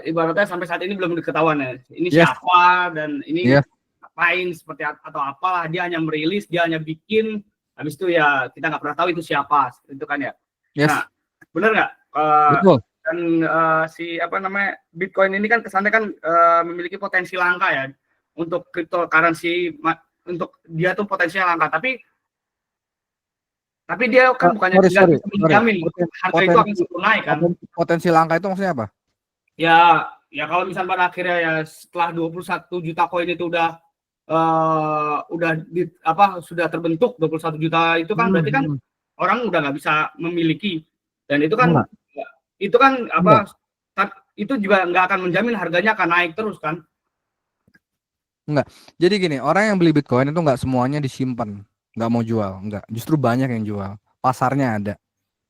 Speaker 2: ibaratnya sampai saat ini belum diketahuan ya. Ini
Speaker 3: Yes.
Speaker 2: siapa dan ini
Speaker 3: Yes.
Speaker 2: ngapain seperti atau apalah, dia hanya merilis, dia hanya bikin, habis itu ya kita nggak pernah tahu itu siapa, itu kan ya.
Speaker 3: Yes.
Speaker 2: Nah, benar nggak?
Speaker 3: Betul.
Speaker 2: Dan si apa namanya Bitcoin ini kan kesannya kan memiliki potensi langka ya untuk cryptocurrency, untuk dia tuh potensinya langka, tapi dia kan bukannya tidak bisa menjamin harga itu akan selalu naik kan.
Speaker 3: Potensi langka itu maksudnya apa?
Speaker 2: Ya kalau misalnya pada akhirnya ya setelah 21 juta koin itu udah sudah terbentuk 21 juta itu kan berarti kan orang udah nggak bisa memiliki, dan itu kan itu juga nggak akan menjamin harganya akan naik terus kan.
Speaker 3: Enggak. Jadi gini, orang yang beli Bitcoin itu nggak semuanya disimpan, nggak mau jual, nggak. Justru banyak yang jual. Pasarnya ada.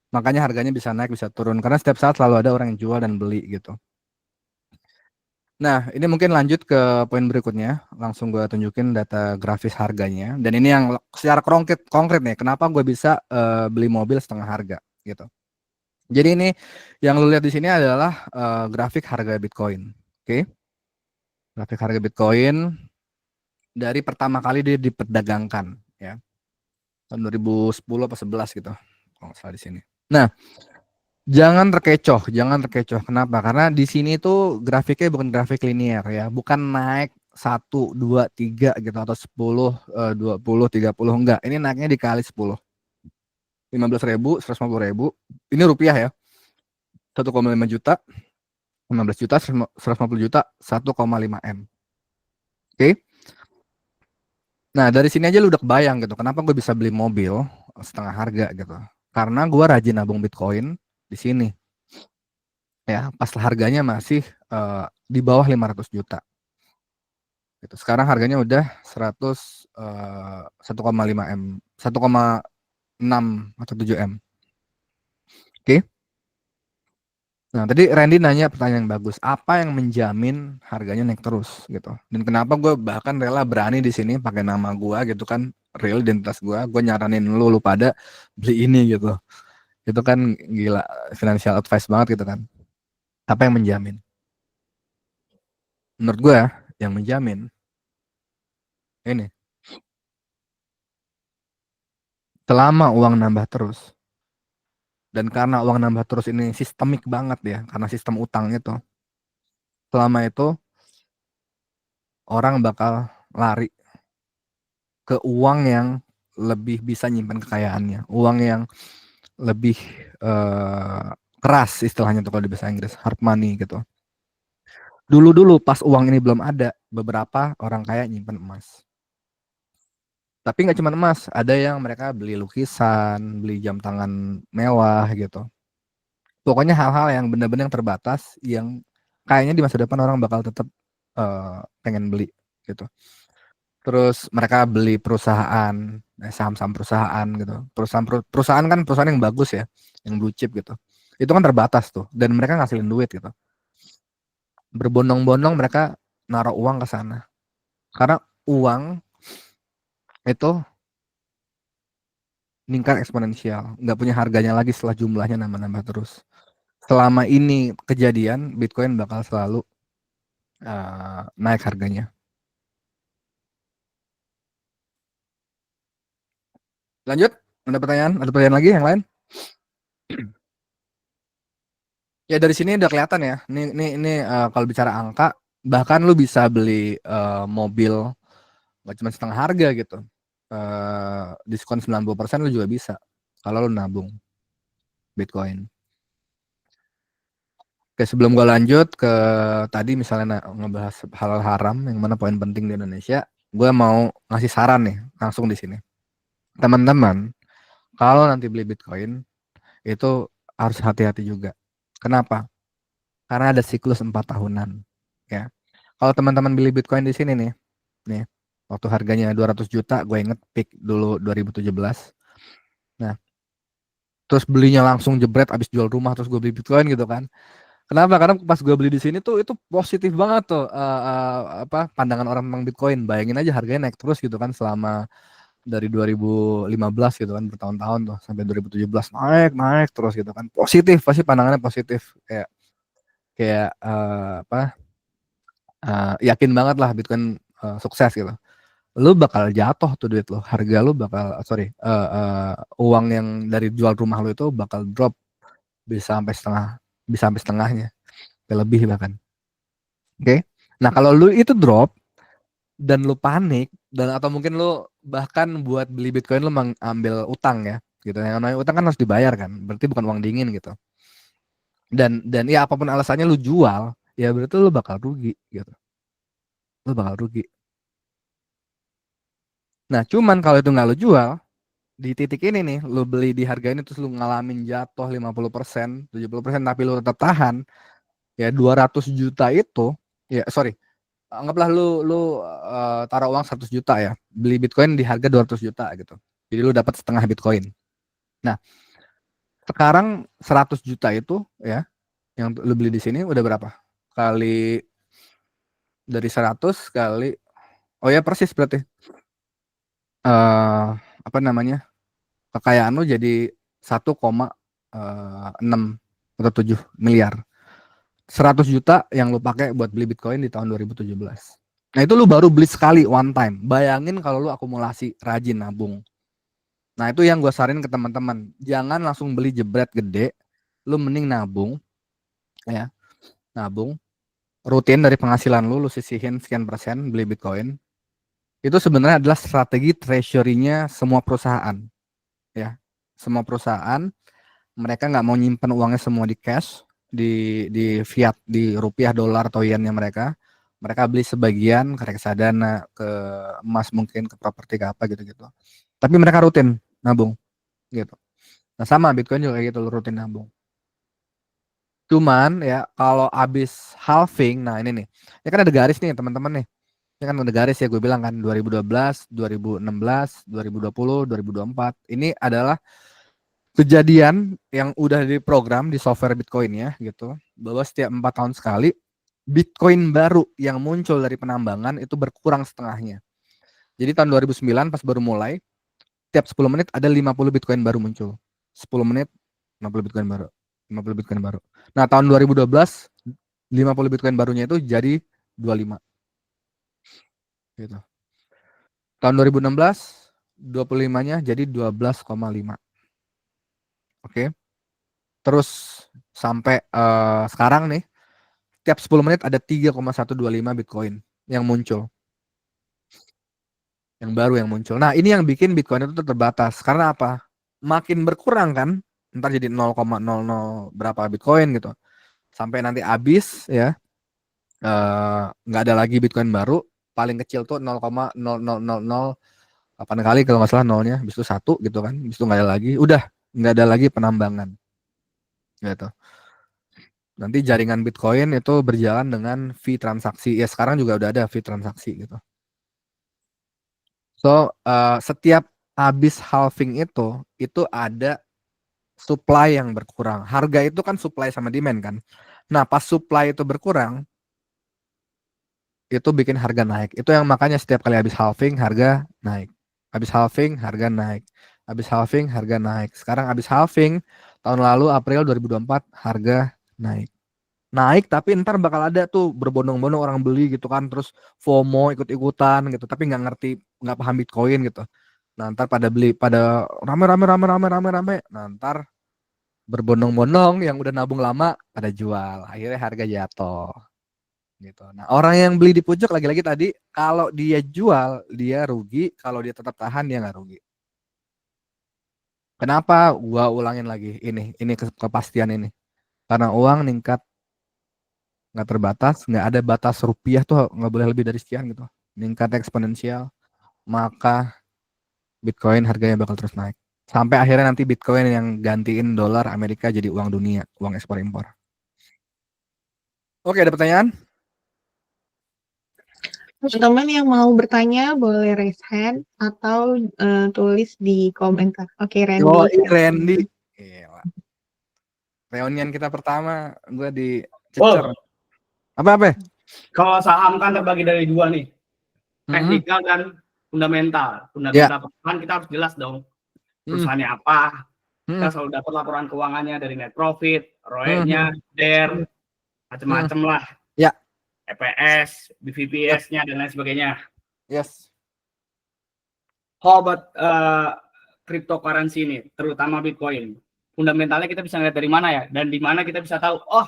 Speaker 3: Makanya harganya bisa naik, bisa turun. Karena setiap saat selalu ada orang yang jual dan beli gitu. Nah, ini mungkin lanjut ke poin berikutnya. Langsung gue tunjukin data grafis harganya. Dan ini yang secara konkret nih, kenapa gue bisa beli mobil setengah harga gitu. Jadi ini yang lu lihat di sini adalah grafik harga Bitcoin. Oke. Grafik harga Bitcoin dari pertama kali dia diperdagangkan. ya. Tahun 2010 apa 11 gitu. Kalau nggak salah di sini. Nah, jangan terkecoh. Kenapa? Karena di sini tuh grafiknya bukan grafik linear ya, bukan naik 1, 2, 3 gitu atau 10, 20, 30 enggak. Ini naiknya dikali 10. 15.000, 150.000. Ini rupiah ya. 1,5 juta, 15 juta, 150 juta, 1,5 M. Oke. Nah, dari sini aja lu udah kebayang gitu. Kenapa gue bisa beli mobil setengah harga gitu. Karena gue rajin nabung Bitcoin di sini. Ya, pas harganya masih di bawah 500 juta. Gitu. Sekarang harganya udah 1,5 M, 1,6 atau 7 M. Oke. Nah, tadi Randy nanya pertanyaan yang bagus. Apa yang menjamin harganya naik terus gitu? Dan kenapa gue bahkan rela berani di sini pakai nama gue gitu kan, real identitas gue nyaranin lu pada beli ini gitu. Itu kan gila financial advice banget gitu kan. Apa yang menjamin? Menurut gue yang menjamin ini, selama uang nambah terus, dan karena uang nambah terus ini sistemik banget ya, karena sistem utang itu, selama itu orang bakal lari ke uang yang lebih bisa nyimpan kekayaannya, uang yang lebih keras istilahnya tuh kalau di bahasa Inggris, hard money gitu. Dulu pas uang ini belum ada, beberapa orang kaya nyimpan emas. Tapi nggak cuma emas, ada yang mereka beli lukisan, beli jam tangan mewah gitu. Pokoknya hal-hal yang benar-benar terbatas, yang kayaknya di masa depan orang bakal tetap pengen beli gitu. Terus mereka beli perusahaan, saham-saham perusahaan gitu. Perusahaan kan perusahaan yang bagus ya, yang blue chip gitu. Itu kan terbatas tuh, dan mereka ngasilin duit gitu. Berbondong-bondong mereka naruh uang ke sana. Karena uang itu meningkat eksponensial, nggak punya harganya lagi setelah jumlahnya nambah-nambah terus. Selama ini kejadian, Bitcoin bakal selalu naik harganya. Lanjut, ada pertanyaan? Ada pertanyaan lagi yang lain? Ya dari sini udah kelihatan ya. Ini kalau bicara angka, bahkan lu bisa beli mobil nggak cuma setengah harga gitu. Diskon 90% lu juga bisa kalau lu nabung Bitcoin. Oke, sebelum gua lanjut ke tadi misalnya ngebahas halal haram yang mana poin penting di Indonesia, gue mau ngasih saran nih langsung di sini. Teman-teman, kalau nanti beli Bitcoin itu harus hati-hati juga. Kenapa? Karena ada siklus 4 tahunan. Ya. Kalau teman-teman beli Bitcoin di sini nih, waktu harganya 200 juta, gue inget peak dulu 2017. Nah, terus belinya langsung jebret abis jual rumah terus gue beli Bitcoin gitu kan. Kenapa? Karena pas gue beli di sini tuh itu positif banget tuh pandangan orang tentang Bitcoin. Bayangin aja harganya naik terus gitu kan selama dari 2015 gitu kan bertahun-tahun tuh sampai 2017 naik terus gitu kan. Positif, pasti pandangannya positif kayak kayak yakin banget lah Bitcoin sukses gitu. Lu bakal jatuh tuh duit lo, harga lu bakal uang yang dari jual rumah lu itu bakal drop bisa sampai setengah, bisa sampai setengahnya, lebih bahkan. Oke. Nah, kalau lu itu drop dan lu panik dan atau mungkin lu bahkan buat beli Bitcoin lu mengambil utang ya, gitu. Yang namanya utang kan harus dibayar kan, berarti bukan uang dingin gitu. Dan ya apapun alasannya lu jual, ya berarti lu bakal rugi gitu. Lu bakal rugi. Nah, cuman kalau itu nggak lu jual, di titik ini nih, lu beli di harga ini terus lu ngalamin jatuh 50%, 70% tapi lu tetap tahan, ya 200 juta itu, ya sorry, anggaplah lu taruh uang 100 juta ya, beli Bitcoin di harga 200 juta gitu. Jadi lu dapat setengah Bitcoin. Nah, sekarang 100 juta itu ya, yang lu beli di sini udah berapa? Kali dari 100 kali, oh ya persis berarti. Apa namanya? Kekayaan lu jadi 1,6 atau 7 miliar. 100 juta yang lu pakai buat beli Bitcoin di tahun 2017. Nah itu lu baru beli sekali one time. Bayangin kalau lu akumulasi, rajin nabung. Nah itu yang gue saranin ke teman-teman. Jangan langsung beli jebret gede. Lu mending nabung, ya, nabung. Rutin dari penghasilan lu sisihin sekian persen beli Bitcoin. Itu sebenarnya adalah strategi treasury-nya semua perusahaan, ya. Semua perusahaan mereka nggak mau nyimpen uangnya semua di cash, di fiat, di rupiah, dolar, atau yennya mereka. Mereka beli sebagian ke reksadana, ke emas mungkin, ke properti, ke apa gitu-gitu. Tapi mereka rutin nabung gitu. Nah sama Bitcoin juga kayak gitu, rutin nabung. Cuman ya kalau habis halving, nah ini nih, ya kan ada garis nih teman-teman nih. Ya kan ada garis ya gue bilang kan 2012, 2016, 2020, 2024. Ini adalah kejadian yang udah diprogram di software Bitcoin ya gitu. Bahwa setiap 4 tahun sekali Bitcoin baru yang muncul dari penambangan itu berkurang setengahnya. Jadi tahun 2009 pas baru mulai, tiap 10 menit ada 50 Bitcoin baru muncul. 10 menit 50 Bitcoin baru. 50 Bitcoin baru. Nah, tahun 2012 50 Bitcoin barunya itu jadi 25. Gitu. Tahun 2016 25-nya jadi 12,5. Oke. Terus sampai sekarang nih tiap 10 menit ada 3,125 Bitcoin yang muncul. Yang baru yang muncul. Nah, ini yang bikin Bitcoin itu terbatas. Karena apa? Makin berkurang kan, ntar jadi 0,00 berapa Bitcoin gitu. Sampai nanti habis ya, nggak ada lagi Bitcoin baru. Paling kecil tuh 0,00008 kali kalau nggak salah nolnya. Habis itu 1 gitu kan. Habis itu nggak ada lagi. Udah, nggak ada lagi penambangan. Gitu. Nanti jaringan Bitcoin itu berjalan dengan fee transaksi. Ya sekarang juga udah ada fee transaksi gitu. So, setiap habis halving itu ada supply yang berkurang. Harga itu kan supply sama demand kan. Nah, pas supply itu berkurang, itu bikin harga naik. Itu yang makanya setiap kali habis halving harga naik. Habis halving harga naik. Habis halving harga naik. Sekarang habis halving tahun lalu April 2024 harga naik. Naik tapi ntar bakal ada tuh berbondong-bondong orang beli gitu kan, terus FOMO ikut-ikutan gitu, tapi nggak ngerti, nggak paham Bitcoin gitu. Nah ntar pada beli, pada rame. Nah ntar berbondong-bondong yang udah nabung lama pada jual, akhirnya harga jatuh gitu. Nah orang yang beli di pucuk lagi-lagi tadi, kalau dia jual dia rugi, kalau dia tetap tahan dia nggak rugi. Kenapa? Gua ulangin lagi ini kepastian ini. Karena uang ningkat nggak terbatas, nggak ada batas rupiah tuh nggak boleh lebih dari sekian gitu. Meningkat eksponensial, maka Bitcoin harganya bakal terus naik. Sampai akhirnya nanti Bitcoin yang gantiin dolar Amerika jadi uang dunia, uang ekspor impor. Oke, ada pertanyaan?
Speaker 1: Teman-teman yang mau bertanya boleh raise hand atau tulis di komentar. Oke,
Speaker 3: Oh,
Speaker 1: Randy.
Speaker 3: Randy. Gila. Reunian kita pertama, gue dicecer.
Speaker 2: Oh,
Speaker 3: Apa?
Speaker 2: kalau saham kan terbagi dari dua nih,
Speaker 3: Mm-mm.
Speaker 2: teknikal dan fundamental. Fundamental kan kita harus jelas dong perusahaannya apa. Kita selalu dapat laporan keuangannya dari net profit, ROE-nya, DER, macam-macam lah.
Speaker 3: Ya.
Speaker 2: EPS, BVPS-nya dan lain sebagainya.
Speaker 3: Yes.
Speaker 2: How about cryptocurrency ini, terutama Bitcoin? Fundamentalnya kita bisa lihat dari mana ya? Dan di mana kita bisa tahu, oh,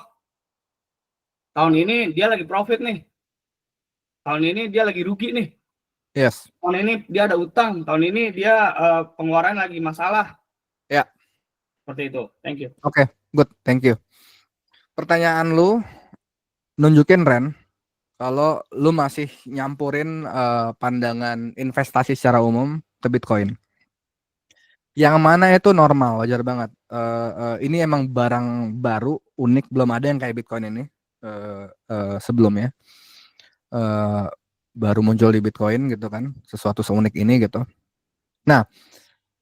Speaker 2: tahun ini dia lagi profit nih. Tahun ini dia lagi rugi nih.
Speaker 3: Yes.
Speaker 2: Tahun ini dia ada utang. Tahun ini dia pengeluaran lagi masalah.
Speaker 3: Ya.
Speaker 2: Seperti itu. Thank you.
Speaker 3: Oke, good. Thank you. Pertanyaan lu nunjukin Ren, kalau lu masih nyampurin pandangan investasi secara umum ke Bitcoin. Yang mana itu normal, wajar banget. Ini emang barang baru, unik, belum ada yang kayak Bitcoin ini sebelumnya. Baru muncul di Bitcoin gitu kan, sesuatu seunik ini gitu. Nah,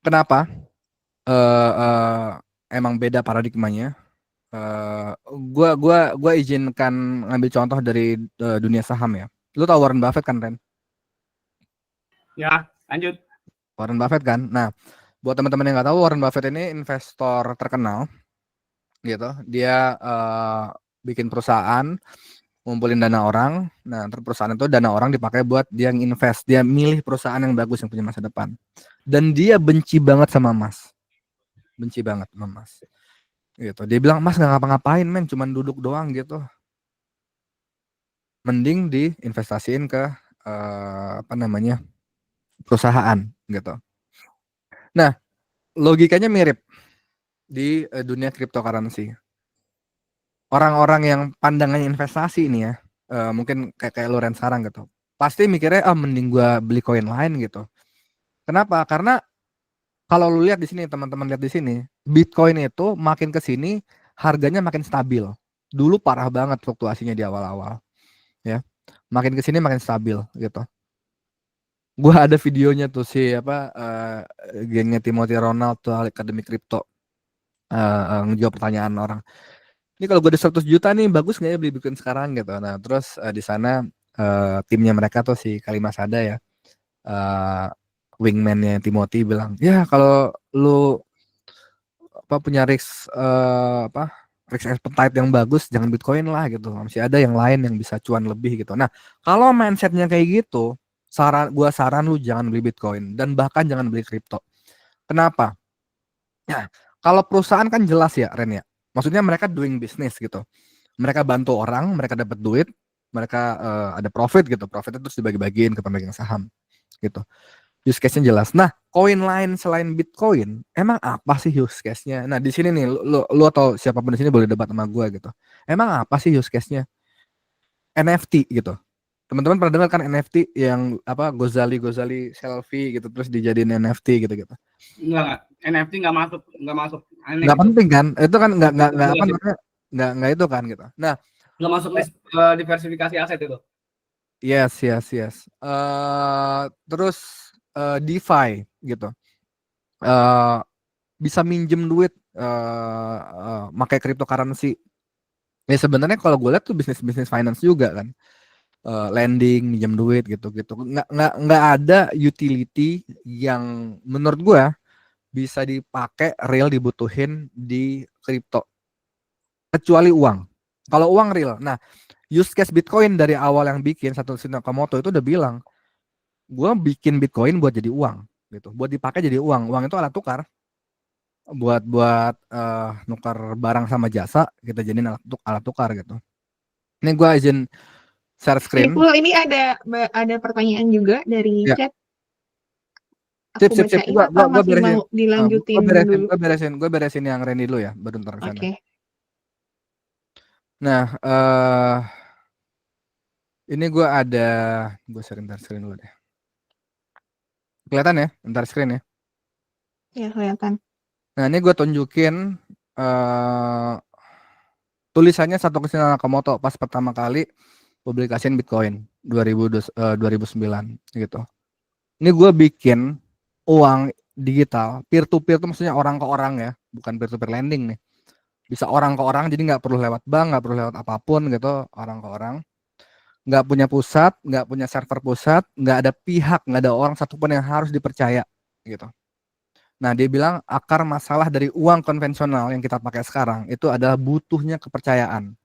Speaker 3: kenapa? Emang beda paradigmanya. Gua izinkan ngambil contoh dari dunia saham ya. Lu tahu Warren Buffett kan, Ren?
Speaker 2: Ya, lanjut.
Speaker 3: Warren Buffett kan. Nah, buat teman-teman yang nggak tahu, Warren Buffett ini investor terkenal, gitu. Dia bikin perusahaan ngumpulin dana orang. Nah, terus perusahaan itu dana orang dipakai buat dia nginvest, dia milih perusahaan yang bagus yang punya masa depan. Dan dia benci banget sama emas. Benci banget sama emas. Gitu. Dia bilang, "Mas nggak ngapa-ngapain, men, cuman duduk doang gitu. Mending diinvestasiin ke apa namanya? Perusahaan gitu." Nah, logikanya mirip di dunia cryptocurrency. Orang-orang yang pandangannya investasi ini ya, mungkin kayak Loren sekarang gitu. Pasti mikirnya, mending gua beli koin lain gitu. Kenapa? Karena kalau lu lihat di sini, teman-teman lihat di sini, Bitcoin itu makin ke sini harganya makin stabil. Dulu parah banget fluktuasinya di awal-awal, ya. Makin ke sini makin stabil gitu. Gua ada videonya tuh si gengnya Timothy Ronald tuh Akademi Kripto ngejawab pertanyaan orang. Ini kalau gue ada 100 juta nih bagus nggak ya beli Bitcoin sekarang gitu. Nah terus di sana timnya mereka tuh si Kalimasada ya, wingman-nya Timothy bilang, ya kalau lu punya risk appetite yang bagus jangan Bitcoin lah gitu, masih ada yang lain yang bisa cuan lebih gitu. Nah kalau mindsetnya kayak gitu, saran lu jangan beli Bitcoin dan bahkan jangan beli kripto. Kenapa? Ya, kalau perusahaan kan jelas ya Ren ya, maksudnya mereka doing business gitu, mereka bantu orang, mereka dapat duit, mereka ada profit gitu, profitnya terus dibagi-bagiin ke pemegang saham gitu. Use case-nya jelas. Nah, koin lain selain Bitcoin, emang apa sih use case-nya? Nah, di sini nih, lu atau siapapun di sini boleh debat sama gue gitu. Emang apa sih use case-nya? NFT gitu. Teman-teman pernah dengar kan NFT yang Gozali selfie gitu terus dijadiin NFT gitu-gitu.
Speaker 2: Enggak. NFT nggak masuk. Aneh
Speaker 3: Nggak
Speaker 2: gitu.
Speaker 3: penting kan? Itu kan nggak apa
Speaker 2: Jelas itu.
Speaker 3: namanya? Nggak itu kan gitu. Nah,
Speaker 2: Nggak masuk list diversifikasi aset itu.
Speaker 3: yes. Terus DeFi gitu. Bisa minjem duit pakai cryptocurrency. Ya sebenarnya kalau gue lihat tuh bisnis finance juga kan. Lending, minjem duit gitu-gitu. Nggak ada utility yang menurut gue bisa dipakai real dibutuhin di kripto kecuali uang. Kalau uang real. Nah, use case Bitcoin dari awal yang bikin Satoshi Nakamoto itu udah bilang, gue bikin Bitcoin buat jadi uang gitu, buat dipakai jadi uang. Uang itu alat tukar buat nukar barang sama jasa, kita jadiin alat tukar gitu. Ini gue izin share screen.
Speaker 1: Ipul, ini ada pertanyaan juga dari
Speaker 3: Ya,
Speaker 1: chat.
Speaker 3: sip.
Speaker 1: Aku bacain atau
Speaker 3: Gue
Speaker 1: masih
Speaker 3: beresin.
Speaker 1: mau dilanjutin dulu?
Speaker 3: Gue beresin yang Randy dulu ya, baru ntar ke sana.
Speaker 1: Oke.
Speaker 3: Nah, ini gue sharing dulu deh. Kelihatan ya, ntar screen ya.
Speaker 1: Ya, kelihatan.
Speaker 3: Nah, ini gue tunjukin tulisannya Satoshi Nakamoto pas pertama kali publikasiin Bitcoin 2009 gitu. Ini gue bikin uang digital peer to peer itu maksudnya orang ke orang ya, bukan peer to peer lending nih. Bisa orang ke orang, jadi nggak perlu lewat bank, nggak perlu lewat apapun gitu, orang ke orang. Nggak punya pusat, nggak punya server pusat, nggak ada pihak, nggak ada orang satupun yang harus dipercaya gitu. Nah, dia bilang akar masalah dari uang konvensional yang kita pakai sekarang itu adalah butuhnya kepercayaan.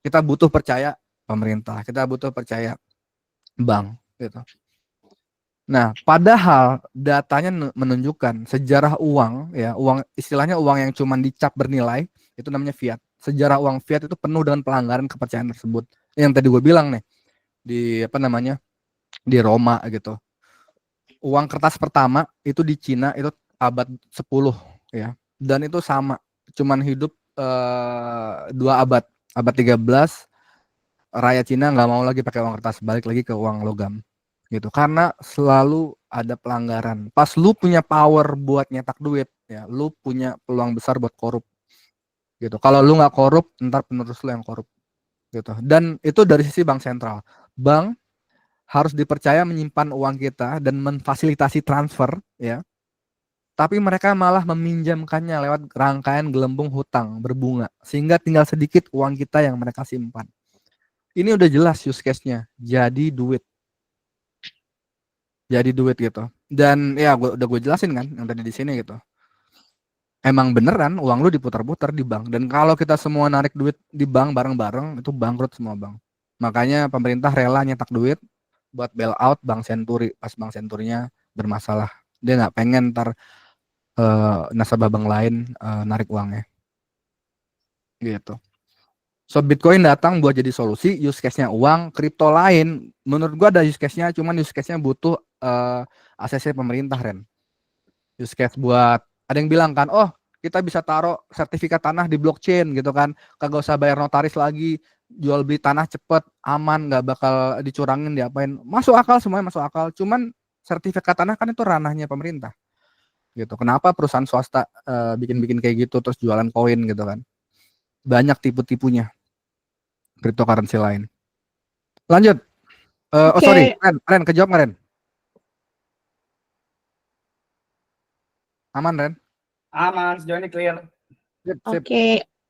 Speaker 3: Kita butuh percaya pemerintah, kita butuh percaya bank gitu. Nah, padahal datanya menunjukkan sejarah uang ya, istilahnya uang yang cuma dicap bernilai itu namanya fiat. Sejarah uang fiat itu penuh dengan pelanggaran kepercayaan tersebut. Yang tadi gue bilang nih di di Roma gitu. Uang kertas pertama itu di Cina itu abad 10 ya. Dan itu sama, cuman hidup 2 abad. Abad 13 rakyat Cina nggak mau lagi pakai uang kertas, balik lagi ke uang logam gitu, karena selalu ada pelanggaran. Pas lu punya power buat nyetak duit ya, lu punya peluang besar buat korup gitu. Kalau lu nggak korup, ntar penerus lu yang korup gitu. Dan itu dari sisi bank sentral. Bank harus dipercaya menyimpan uang kita dan memfasilitasi transfer ya, tapi mereka malah meminjamkannya lewat rangkaian gelembung hutang berbunga, sehingga tinggal sedikit uang kita yang mereka simpan. Ini udah jelas use case-nya, jadi duit gitu. Dan ya udah gue jelasin kan yang tadi di sini gitu. Emang beneran uang lu diputar-putar di bank, dan kalau kita semua narik duit di bank bareng-bareng itu bangkrut semua bank Makanya pemerintah rela nyetak duit buat bailout Bank Senturi pas Bank Senturinya bermasalah. Dia nggak pengen ntar nasabah bank lain narik uangnya gitu. So Bitcoin datang buat jadi solusi use case-nya uang, kripto lain menurut gua ada use case-nya, cuman use case-nya butuh ACC pemerintah, Ren. Use case buat ada yang bilang kan, oh kita bisa taruh sertifikat tanah di blockchain gitu kan, kagak usah bayar notaris lagi, jual beli tanah cepet, aman, nggak bakal dicurangin, diapain, masuk akal, semuanya masuk akal. Cuman sertifikat tanah kan itu ranahnya pemerintah gitu. Kenapa perusahaan swasta bikin-bikin kayak gitu terus jualan koin gitu kan? Banyak tipu-tipunya cryptocurrency lain. Lanjut. Oh sorry,
Speaker 1: Oke,
Speaker 3: Ren, kejawab nggak Ren? Aman Ren?
Speaker 2: Aman, sejauh ini clear.
Speaker 3: Sip, sip,
Speaker 1: oke.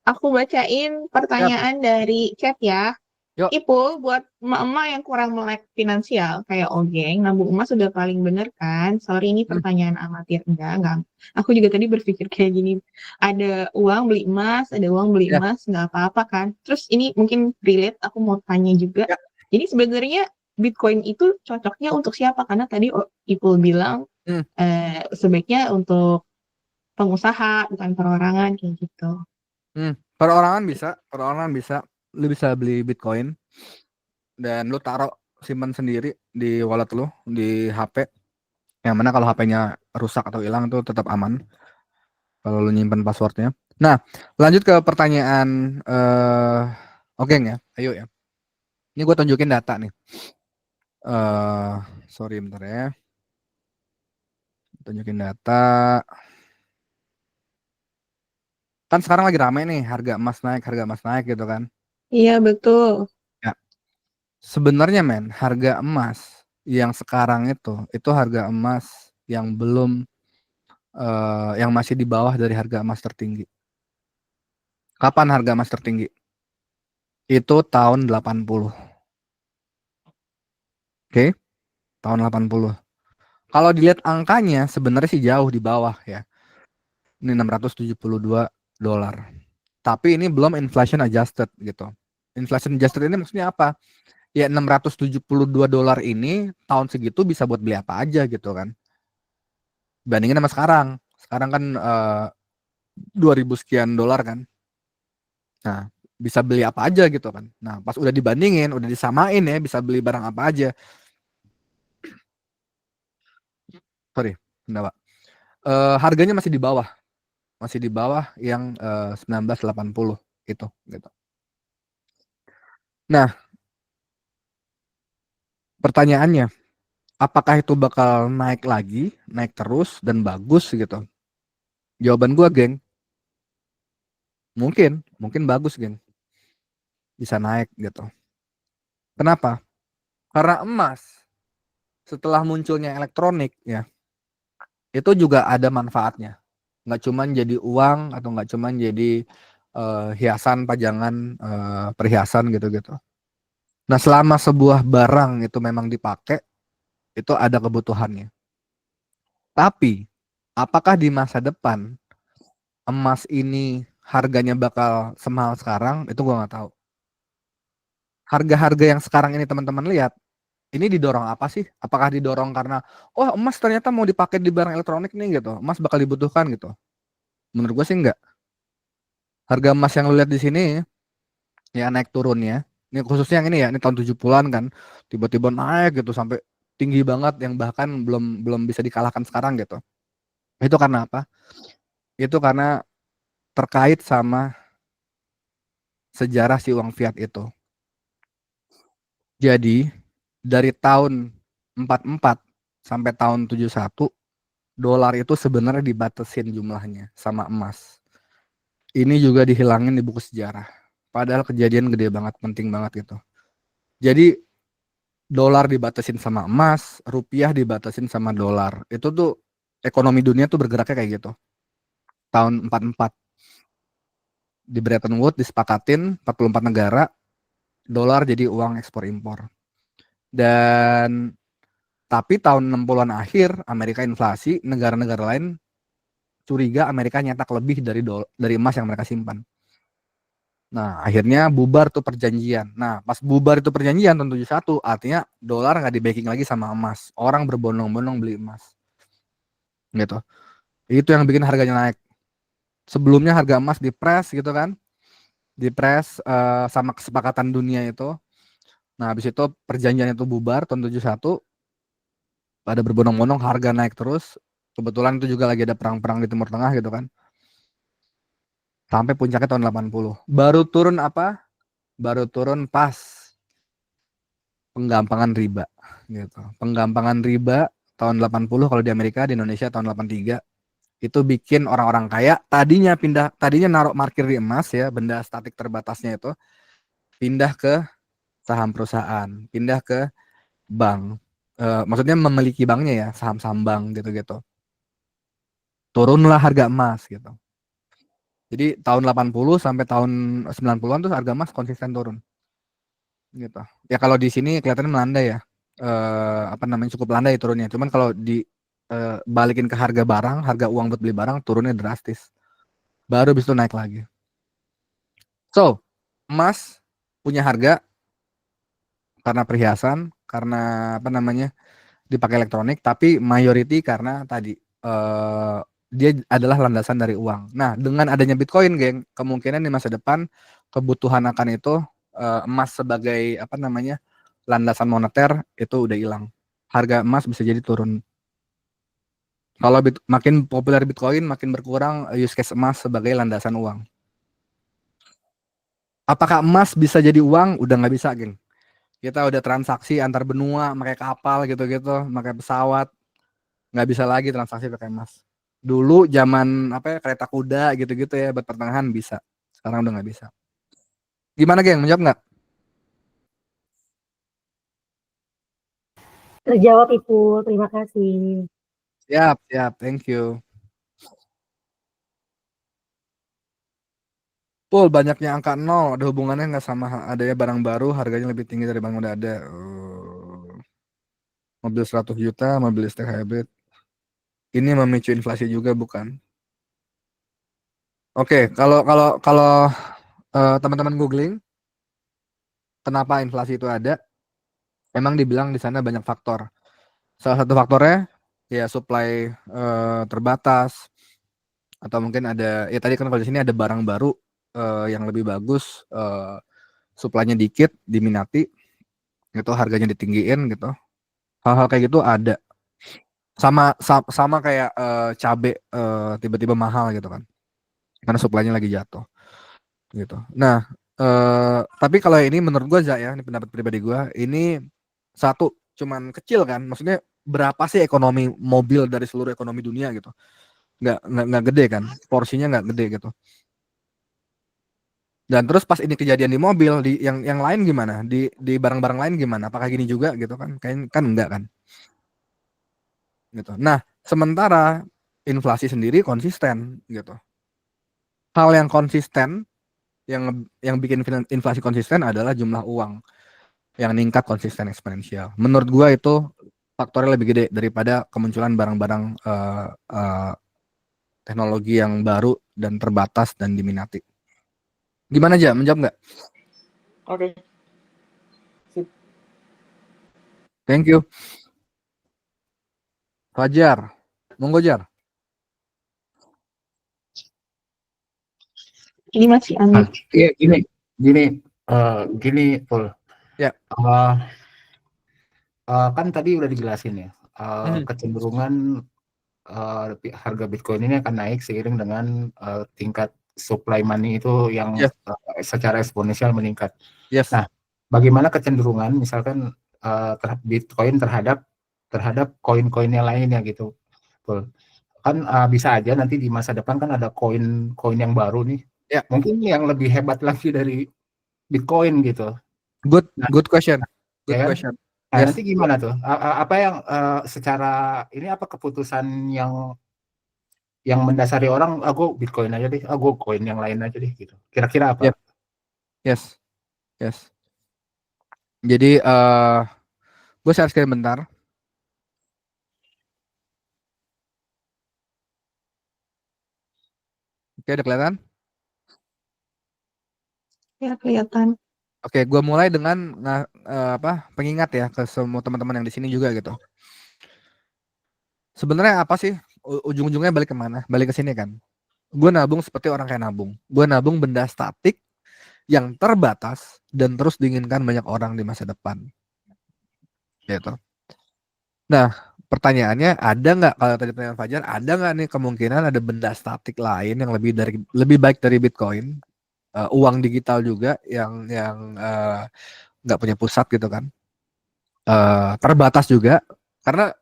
Speaker 1: Aku bacain
Speaker 3: siap.
Speaker 1: pertanyaan dari chat ya.
Speaker 3: Yuk.
Speaker 1: Ipul, buat emak-emak yang kurang melek finansial, kayak Ogeng, nabung emas sudah paling bener kan? Sorry, ini
Speaker 3: Hmm,
Speaker 1: pertanyaan amatir. Enggak. Aku juga tadi berpikir kayak gini. Ada uang beli emas, ada uang beli
Speaker 3: ya,
Speaker 1: emas, nggak apa-apa kan? Terus ini mungkin relate, aku mau tanya juga.
Speaker 3: ya.
Speaker 1: Jadi sebenarnya Bitcoin itu cocoknya untuk siapa? Karena tadi Ipul bilang
Speaker 3: Hmm,
Speaker 1: sebaiknya untuk pengusaha, bukan perorangan kayak gitu.
Speaker 3: perorangan bisa. Lu bisa beli Bitcoin dan lu taruh simpan sendiri di wallet lu di HP. Yang mana kalau HP-nya rusak atau hilang itu tetap aman kalau lu nyimpan passwordnya. Nah, lanjut ke pertanyaan Ogeng ya. Ayo ya. Ini gue tunjukin data nih. eh Sorry bentar ya. Tunjukin data. Kan sekarang lagi rame nih harga emas naik gitu kan.
Speaker 1: Iya, betul.
Speaker 3: Ya, sebenarnya men, harga emas yang sekarang itu harga emas yang belum yang masih di bawah dari harga emas tertinggi. Kapan harga emas tertinggi? Itu tahun 80. Oke, tahun 80. Kalau dilihat angkanya sebenarnya sih jauh di bawah ya. Ini 672 dolar. Tapi ini belum inflation adjusted gitu. Inflation adjusted ini maksudnya apa? Ya 672 dolar ini tahun segitu bisa buat beli apa aja gitu kan. Bandingin sama sekarang. Sekarang kan 2000 sekian dolar kan. Nah, bisa beli apa aja gitu kan. Nah, pas udah dibandingin, udah disamain ya, bisa beli barang apa aja. Sorry, enggak, Pak. Harganya masih di bawah yang 1980 itu gitu. Nah, pertanyaannya, apakah itu bakal naik lagi, naik terus dan bagus gitu? Jawaban gua, geng, mungkin bagus, geng. Bisa naik gitu. Kenapa? Karena emas setelah munculnya elektronik ya, itu juga ada manfaatnya. Nggak cuman jadi uang atau nggak cuman jadi hiasan pajangan perhiasan gitu-gitu. Nah, selama sebuah barang itu memang dipakai, itu ada kebutuhannya. Tapi apakah di masa depan emas ini harganya bakal semahal sekarang? Itu gua nggak tahu. Harga-harga yang sekarang ini teman-teman lihat, ini didorong apa sih? Apakah didorong karena oh emas ternyata mau dipakai di barang elektronik nih gitu, emas bakal dibutuhkan gitu? Menurut gue sih enggak. Harga emas yang lu lihat di sini ya naik turunnya. Ini khususnya yang ini ya, ini tahun 70-an kan. Tiba-tiba naik gitu sampai tinggi banget yang bahkan belum belum bisa dikalahkan sekarang gitu. Itu karena apa? Itu karena terkait sama sejarah si uang fiat itu. Jadi dari tahun 44 sampai tahun 71 dolar itu sebenarnya dibatasin jumlahnya sama emas. Ini juga dihilangin di buku sejarah. Padahal kejadian gede banget, penting banget gitu. Jadi dolar dibatasin sama emas, rupiah dibatasin sama dolar. Itu tuh ekonomi dunia tuh bergeraknya kayak gitu. Tahun 44 di Bretton Woods disepakatin 44 negara, dolar jadi uang ekspor impor. Dan tapi tahun 60-an akhir Amerika inflasi, negara-negara lain curiga Amerika nyetak lebih dari emas yang mereka simpan. Nah, akhirnya bubar tuh perjanjian. Nah, pas bubar itu perjanjian tahun 71, artinya dolar nggak di backing lagi sama emas. Orang berbondong-bondong beli emas. Gitu. Itu yang bikin harganya naik. Sebelumnya harga emas dipres gitu kan. Dipres sama kesepakatan dunia itu. Nah, habis itu perjanjian itu bubar tahun 71. Pada berbondong-bondong harga naik terus. Kebetulan itu juga lagi ada perang-perang di Timur Tengah gitu kan. Sampai puncaknya tahun 80. Baru turun apa? Baru turun pas penggampangan riba gitu. Penggampangan riba tahun 80 kalau di Amerika, di Indonesia tahun 83. Itu bikin orang-orang kaya tadinya naruh parkir di emas ya, benda statik terbatasnya itu pindah ke saham perusahaan, pindah ke bank. Maksudnya memiliki banknya ya, saham-saham bank gitu-gitu. Turunlah harga emas gitu. Jadi tahun 80 sampai tahun 90-an tuh harga emas konsisten turun gitu. Ya kalau di sini kelihatannya melandai ya. Apa namanya, cukup landai turunnya. Cuman kalau di balikin ke harga barang, harga uang buat beli barang turunnya drastis. Baru bisa naik lagi. So, emas punya harga karena perhiasan, karena apa namanya, dipakai elektronik, tapi mayority karena tadi dia adalah landasan dari uang. Nah, dengan adanya Bitcoin, geng, kemungkinan di masa depan kebutuhan akan itu emas sebagai apa namanya, landasan moneter itu udah hilang. Harga emas bisa jadi turun. Kalau makin populer Bitcoin, makin berkurang use case emas sebagai landasan uang. Apakah emas bisa jadi uang? Udah nggak bisa, geng. Kita udah transaksi antar benua, pakai kapal gitu-gitu, pakai pesawat, nggak bisa lagi transaksi pakai emas. Dulu zaman apa ya, kereta kuda gitu-gitu ya, buat pertengahan bisa. Sekarang udah nggak bisa. Gimana, geng? Menjawab nggak?
Speaker 4: Terjawab itu, terima kasih.
Speaker 3: Siap, siap. Thank you. Pul, banyaknya angka nol, ada hubungannya nggak sama adanya barang baru, harganya lebih tinggi dari barang udah ada. Mobil 100 juta, mobil listrik hybrid. Ini memicu inflasi juga bukan? Oke, kalau kalau kalau teman-teman googling, kenapa inflasi itu ada? Emang dibilang di sana banyak faktor. Salah satu faktornya ya supply terbatas, atau mungkin ada ya tadi kan kalau di sini ada barang baru yang lebih bagus, supply-nya dikit, diminati, gitu harganya ditinggiin gitu. Hal-hal kayak gitu ada. Sama kayak cabe tiba-tiba mahal gitu kan. Karena supply-nya lagi jatuh gitu. Nah, tapi kalau ini menurut gua ya, ini pendapat pribadi gua, ini satu cuman kecil kan. Maksudnya berapa sih ekonomi mobil dari seluruh ekonomi dunia gitu. Nggak gede kan. Porsinya nggak gede gitu. Dan terus pas ini kejadian di mobil, di yang lain gimana? Di barang-barang lain gimana? Apakah gini juga gitu kan? Kan enggak kan? Gitu. Nah, sementara inflasi sendiri konsisten gitu. Hal yang konsisten yang bikin inflasi konsisten adalah jumlah uang yang meningkat konsisten eksponensial. Menurut gua itu faktornya lebih gede daripada kemunculan barang-barang teknologi yang baru dan terbatas dan diminati. Gimana aja? Menjawab nggak?
Speaker 5: Oke. Sip.
Speaker 3: Thank you. Fajar, monggo Jar.
Speaker 1: Ini masih aneh.
Speaker 5: Iya gini, Paul.
Speaker 3: Ya.
Speaker 5: Kan tadi udah dijelasin ya, kecenderungan harga Bitcoin ini akan naik seiring dengan tingkat supply money itu yang
Speaker 3: Yes.
Speaker 5: secara eksponensial meningkat.
Speaker 3: Yes.
Speaker 5: Nah, bagaimana kecenderungan misalkan Bitcoin terhadap koin-koin yang lainnya gitu, Paul? Kan bisa aja nanti di masa depan kan ada koin-koin yang baru nih,
Speaker 3: Ya.
Speaker 5: mungkin yang lebih hebat lagi dari Bitcoin gitu.
Speaker 3: Good question. Good
Speaker 5: Ya kan?
Speaker 3: question.
Speaker 5: Nah,
Speaker 3: Yes.
Speaker 5: nanti gimana tuh? Apa yang secara ini apa keputusan yang mendasari orang, aku Bitcoin aja deh, aku koin yang lain aja deh gitu. Kira-kira apa?
Speaker 3: Yep. Yes. Yes. Jadi gue share screen bentar. Oke, udah kelihatan?
Speaker 1: Ya, kelihatan.
Speaker 3: Oke, gue mulai dengan pengingat ya ke semua teman-teman yang di sini juga gitu. Sebenarnya apa sih ujung-ujungnya balik kemana? Balik ke sini kan. Gue nabung seperti orang kayak nabung. Gue nabung benda statik yang terbatas dan terus diinginkan banyak orang di masa depan. Gitu. Nah, pertanyaannya ada nggak kalau tadi pertanyaan Fajar, ada nggak nih kemungkinan ada benda statik lain yang lebih baik dari Bitcoin, uang digital juga yang nggak punya pusat gitu kan, terbatas juga karena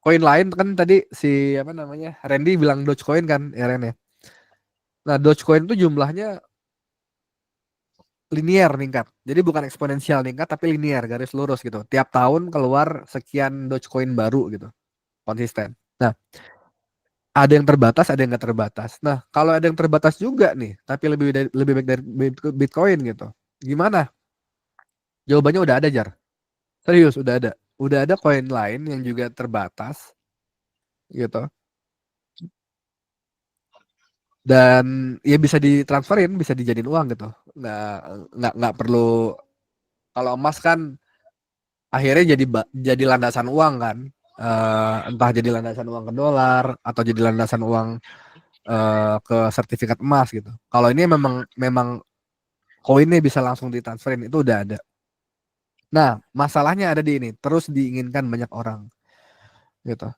Speaker 3: koin lain kan tadi si apa namanya Randy bilang Dogecoin kan ya Ren ya. Nah Dogecoin itu jumlahnya linear meningkat. Jadi bukan eksponensial meningkat tapi linear garis lurus gitu. Tiap tahun keluar sekian Dogecoin baru gitu. Konsisten. Nah, ada yang terbatas, ada yang nggak terbatas. Nah, kalau ada yang terbatas juga nih, tapi lebih baik dari Bitcoin gitu. Gimana? Jawabannya udah ada, Jar. Serius, udah ada. Udah ada koin lain yang juga terbatas gitu. Dan ya bisa ditransferin, bisa dijadiin uang gitu. Nggak perlu, kalau emas kan akhirnya jadi landasan uang kan. Entah jadi landasan uang ke dolar atau jadi landasan uang ke sertifikat emas gitu. Kalau ini memang koinnya bisa langsung ditransferin, itu udah ada. Nah, masalahnya ada di ini, terus diinginkan banyak orang gitu.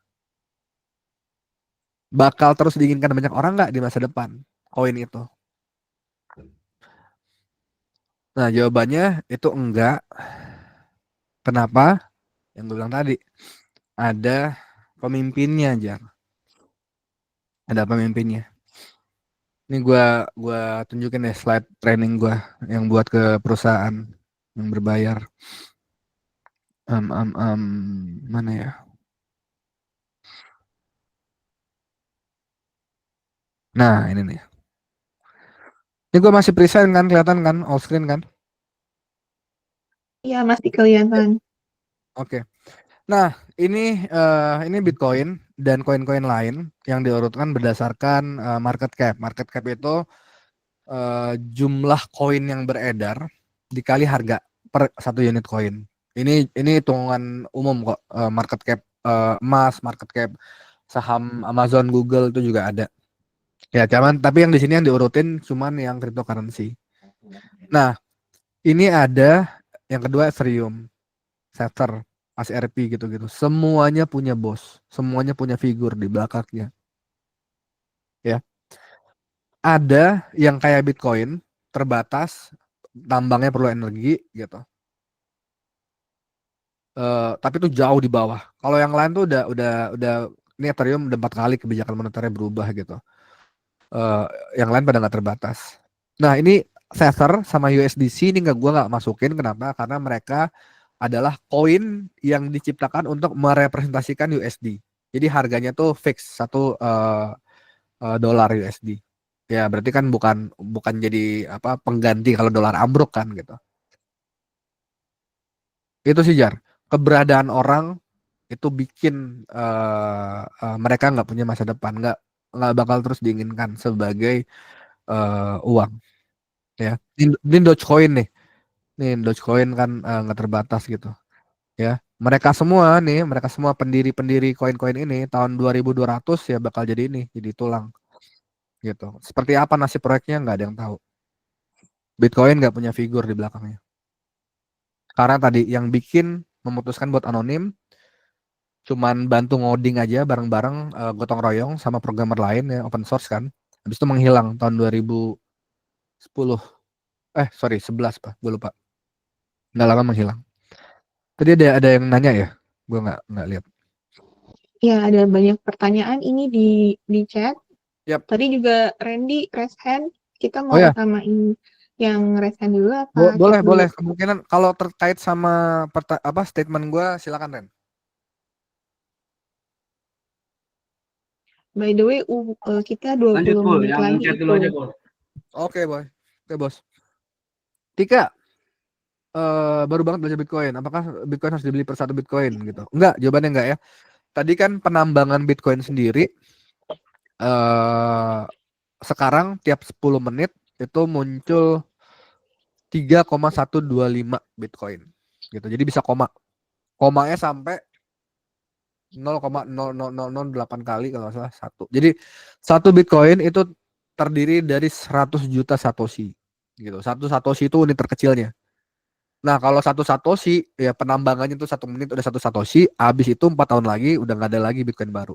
Speaker 3: Bakal terus diinginkan banyak orang nggak di masa depan koin itu? Nah, jawabannya itu enggak. Kenapa? Yang gue bilang tadi, ada pemimpinnya aja. Ada pemimpinnya. Ini gua tunjukin ya slide training gua yang buat ke perusahaan yang berbayar. Mana ya? Nah, ini nih. Ini gue masih present kan, kelihatan kan, all screen kan?
Speaker 1: Iya, masih kelihatan.
Speaker 3: Oke. Nah, ini Bitcoin dan koin-koin lain yang diurutkan berdasarkan market cap. Market cap itu jumlah koin yang beredar dikali harga per satu unit koin. Ini hitungan umum kok, market cap emas, market cap saham Amazon, Google itu juga ada. Ya, tapi yang di sini yang diurutin cuman yang cryptocurrency. Nah, ini ada yang kedua Ethereum, Tether, ASRP gitu-gitu. Semuanya punya bos, semuanya punya figur di belakangnya. Ya, ada yang kayak Bitcoin, terbatas, tambangnya perlu energi gitu. Tapi itu jauh di bawah. Kalau yang lain tuh udah ini Ethereum udah 4 kali kebijakan moneternya berubah gitu. Yang lain pada nggak terbatas. Nah ini Tether sama USDC ini gua nggak masukin. Kenapa? Karena mereka adalah koin yang diciptakan untuk merepresentasikan USD. Jadi harganya tuh fix $1 dolar USD. Ya berarti kan bukan jadi apa pengganti kalau dolar ambruk kan gitu. Itu sih Jar. Keberadaan orang itu bikin mereka nggak punya masa depan, nggak bakal terus diinginkan sebagai uang. Ya, ini Dogecoin nih Dogecoin kan nggak terbatas gitu. Ya, mereka semua pendiri koin-koin ini tahun 2200 ya bakal jadi tulang gitu. Seperti apa nasib proyeknya nggak ada yang tahu. Bitcoin nggak punya figur di belakangnya. Karena tadi yang bikin memutuskan buat anonim cuman bantu ngoding aja bareng-bareng gotong royong sama programmer lain ya open source kan. Habis itu menghilang tahun 2010. Sorry 11 Pak, gue lupa. Nggak lama menghilang. Tadi ada yang nanya ya? Gue nggak lihat.
Speaker 1: Ya, ada banyak pertanyaan ini di chat.
Speaker 3: Yap.
Speaker 1: Tadi juga Randy raise hand. Kita mau
Speaker 3: Oh ya.
Speaker 1: utamain yang raise hand dulu apa?
Speaker 3: Boleh,
Speaker 1: chat dulu?
Speaker 3: boleh. Kemungkinan kalau terkait sama statement gue silakan Ren.
Speaker 1: By the way, kita 20
Speaker 2: Lanjut Pul,
Speaker 1: menit
Speaker 2: yang
Speaker 1: lagi
Speaker 2: chat
Speaker 1: itu.
Speaker 2: dulu aja Pul.
Speaker 3: Oke, boy. Oke, bos. Tika, baru banget belajar Bitcoin. Apakah Bitcoin harus dibeli per satu Bitcoin gitu? Enggak, jawabannya enggak ya. Tadi kan penambangan Bitcoin sendiri sekarang tiap 10 menit itu muncul 3,125 Bitcoin gitu. Jadi bisa komanya sampai 0,00008 kali kalau nggak salah satu. Jadi satu Bitcoin itu terdiri dari 100 juta Satoshi gitu. Satu Satoshi itu unit terkecilnya. Nah kalau satu Satoshi ya penambangannya itu 1 menit udah satu Satoshi. Habis itu 4 tahun lagi udah nggak ada lagi Bitcoin baru.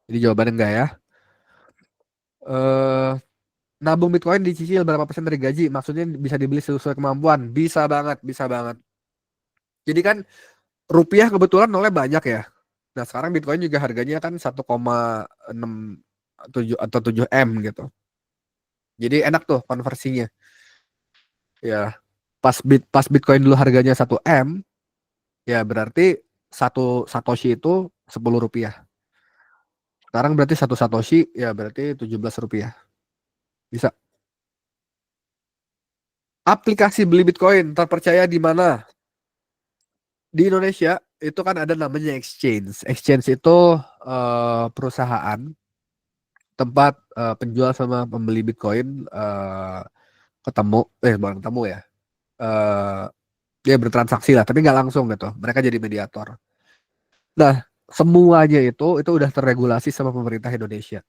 Speaker 3: Jadi jawabannya enggak ya. Eh Nabung Bitcoin dicicil berapa persen dari gaji? Maksudnya bisa dibeli sesuai kemampuan? Bisa banget, bisa banget. Jadi kan rupiah kebetulan nolnya banyak ya. Nah sekarang Bitcoin juga harganya kan 1,67 atau 7 M gitu. Jadi enak tuh konversinya. Ya pas Bitcoin dulu harganya 1 M, ya berarti satu Satoshi itu 10 rupiah. Sekarang berarti satu Satoshi ya berarti 17 rupiah. Bisa. Aplikasi beli Bitcoin terpercaya di mana? Di Indonesia itu kan ada namanya exchange. Exchange itu perusahaan tempat penjual sama pembeli Bitcoin ketemu, bukan ketemu ya, dia bertransaksi lah, tapi nggak langsung gitu. Mereka jadi mediator. Nah, semuanya itu udah terregulasi sama pemerintah Indonesia.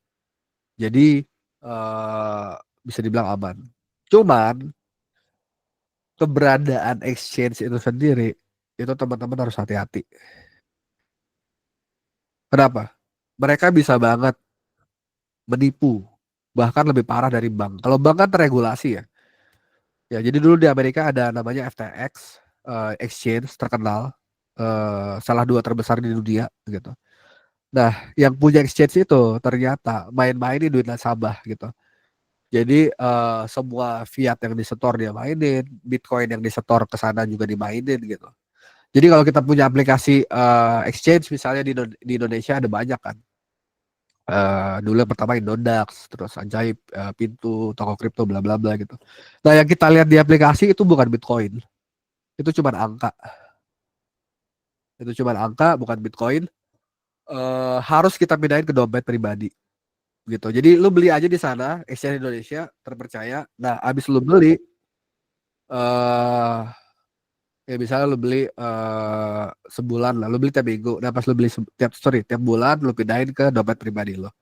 Speaker 3: Jadi bisa dibilang aman. Cuman keberadaan exchange itu sendiri itu teman-teman harus hati-hati. Kenapa? Mereka bisa banget menipu, bahkan lebih parah dari bank. Kalau bank kan terregulasi ya. Ya, jadi dulu di Amerika ada namanya FTX, exchange terkenal, salah 2 terbesar di dunia gitu. Nah, yang punya exchange itu ternyata main-mainin duit nasabah gitu. Jadi semua fiat yang disetor dia mainin, Bitcoin yang disetor ke sana juga dimainin gitu. Jadi kalau kita punya aplikasi exchange misalnya di Indonesia ada banyak kan. Dulu yang pertama Indodax, terus Ajaib, Pintu, toko kripto, bla bla bla gitu. Nah yang kita lihat di aplikasi itu bukan Bitcoin, itu cuma angka, bukan Bitcoin. Harus kita pindahin ke dompet pribadi, gitu. Jadi lu beli aja di sana, exchange Indonesia terpercaya. Nah abis lu beli, eh ya misalnya lu beli sebulan lah, lu beli tiap minggu. Nah pas lu beli tiap bulan, lu pindahin ke dompet pribadi lo.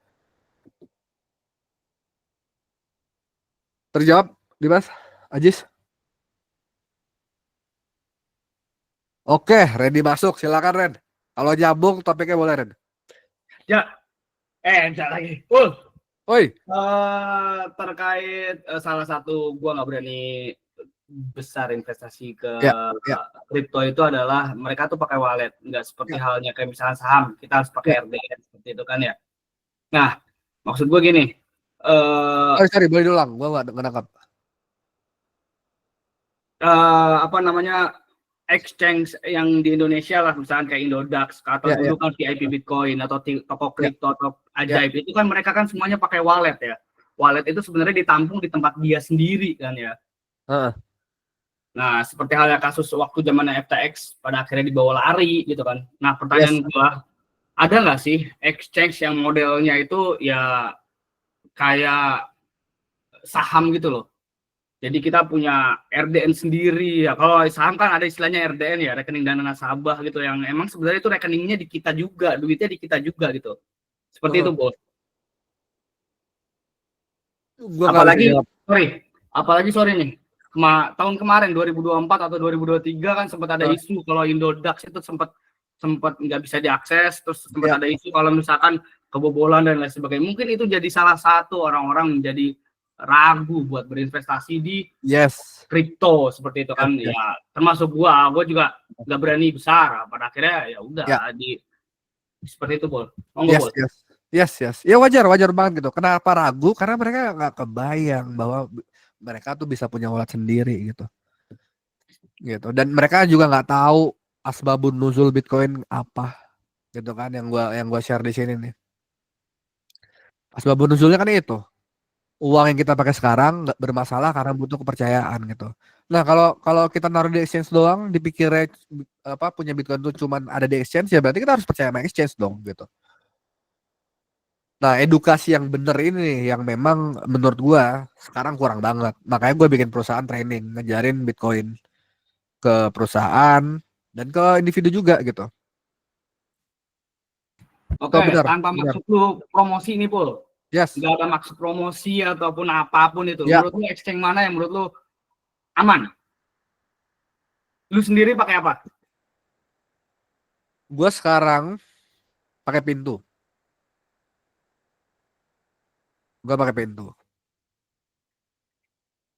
Speaker 3: Terjawab, Dimas, Ajis? Oke, Randy masuk. Silakan Ren. Kalau nyambung topiknya boleh Ren.
Speaker 2: Ya, enggak lagi.
Speaker 3: Oi.
Speaker 2: Terkait salah satu gua nggak berani besar investasi ke kripto itu adalah mereka tuh pakai wallet, nggak seperti halnya kayak misalnya saham, kita harus pakai RDN seperti itu kan ya. Nah, maksud gua gini.
Speaker 3: Sorry, boleh diulang. Gua nggak nangkap.
Speaker 2: Apa namanya, exchange yang di Indonesia lah, misalnya kayak Indodax atau dulu kan VIP Bitcoin atau toko kripto atau Ajaib itu kan mereka kan semuanya pakai wallet ya. Wallet itu sebenarnya ditampung di tempat dia sendiri kan ya. Nah, seperti halnya kasus waktu zamannya FTX pada akhirnya dibawa lari gitu kan. Nah, pertanyaan gua, ada nggak sih exchange yang modelnya itu ya kayak saham gitu loh? Jadi kita punya RDN sendiri ya. Kalau saham kan ada istilahnya RDN ya, rekening dana nasabah gitu, yang emang sebenarnya itu rekeningnya di kita juga, duitnya di kita juga gitu. Seperti itu, Bos. Apalagi sorry nih. Tahun kemarin 2024 atau 2023 kan sempat ada isu kalau Indodax itu sempat nggak bisa diakses, terus sempat ada isu kalau misalkan kebobolan dan lain sebagainya. Mungkin itu jadi salah satu orang-orang menjadi ragu buat berinvestasi di kripto seperti itu kan. Ya termasuk gua juga nggak berani besar, pada akhirnya ya udah di seperti itu, Bol.
Speaker 3: Yes. Ya wajar banget gitu. Kenapa ragu? Karena mereka nggak kebayang bahwa mereka tuh bisa punya wallet sendiri gitu. Dan mereka juga nggak tahu asbabun nuzul Bitcoin apa gitu kan, yang gua share di sini nih. Asbabun nuzulnya kan itu. Uang yang kita pakai sekarang nggak bermasalah karena butuh kepercayaan gitu. Nah kalau kita naruh di exchange doang, dipikirnya punya Bitcoin tuh cuman ada di exchange, ya berarti kita harus percaya sama exchange dong gitu. Nah, edukasi yang bener ini yang memang menurut gua sekarang kurang banget. Makanya gua bikin perusahaan training, ngajarin Bitcoin ke perusahaan dan ke individu juga gitu.
Speaker 2: Oke,
Speaker 3: Benar,
Speaker 2: tanpa
Speaker 3: benar.
Speaker 2: maksud lu promosi ini, Pul.
Speaker 3: Yes.
Speaker 2: Nggak ada maksud promosi ataupun apapun itu.
Speaker 3: Ya,
Speaker 2: Menurut lu exchange mana yang menurut lu aman? Lu sendiri pakai apa?
Speaker 3: gua sekarang pakai pintu. Gua pakai pintu.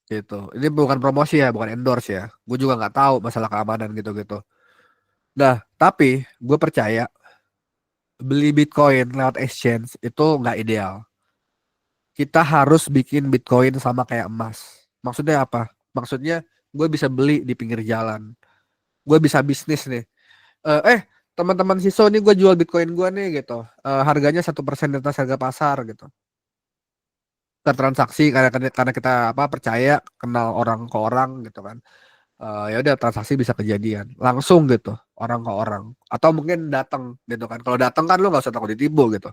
Speaker 3: Gitu. Ini bukan promosi ya, bukan endorse ya. Gue juga nggak tahu masalah keamanan gitu-gitu. Nah, tapi gue percaya beli Bitcoin lewat exchange itu nggak ideal. Kita harus bikin Bitcoin sama kayak emas. Maksudnya apa? Maksudnya gue bisa beli di pinggir jalan. Gue bisa bisnis nih. Teman-teman Siso nih gue jual Bitcoin gue nih gitu. Harganya 1% di atas harga pasar gitu. Tertransaksi karena kita apa percaya kenal orang ke orang gitu kan. Ya udah transaksi bisa kejadian langsung gitu orang ke orang atau mungkin datang gitu kan. Kalau datang kan lu nggak usah takut ditipu gitu.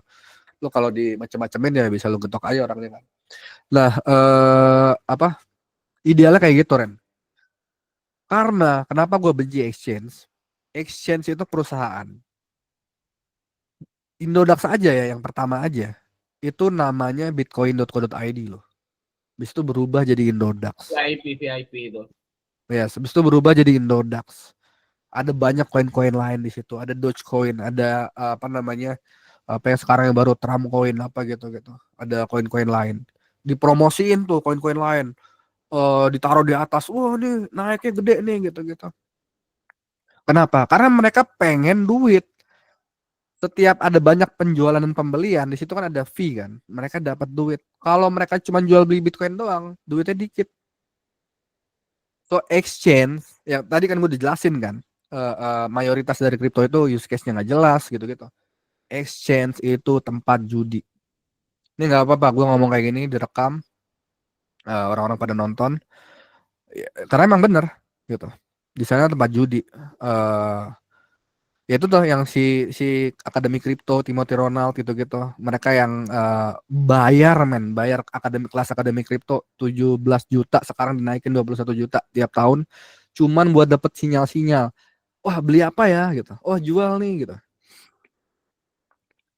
Speaker 3: Lu kalau di macam-macamin ya bisa lu getok aja orangnya kan. Nah, apa idealnya kayak gitu Ren. Karena kenapa gue benci exchange? Exchange itu perusahaan. Indodax aja ya yang pertama aja. Itu namanya bitcoin.co.id loh. Habis itu berubah jadi Indodax.
Speaker 2: VIP itu.
Speaker 3: Ya, habis itu berubah jadi Indodax. Ada banyak koin-koin lain di situ. Ada Dogecoin, ada apa namanya? Apa yang sekarang yang baru Trump coin apa gitu-gitu. Ada koin-koin lain. Dipromosiin tuh koin-koin lain. Ditaruh di atas. Wah, nih naiknya gede nih gitu-gitu. Kenapa? Karena mereka pengen duit. Setiap ada banyak penjualan dan pembelian, di situ kan ada fee kan. Mereka dapat duit. Kalau mereka cuma jual beli Bitcoin doang, duitnya dikit. So exchange, ya tadi kan gue dijelasin kan, mayoritas dari kripto itu use case-nya nggak jelas gitu-gitu. Exchange itu tempat judi. Ini nggak apa-apa, gue ngomong kayak gini direkam, orang-orang pada nonton, ya, karena emang bener gitu. Di sana tempat judi. Ya itu tuh yang si akademi kripto Timothy Ronald gitu-gitu. Mereka yang bayar kelas akademi kripto 17 juta sekarang dinaikin 21 juta tiap tahun cuman buat dapet sinyal-sinyal. Wah, beli apa ya gitu. Oh, jual nih gitu.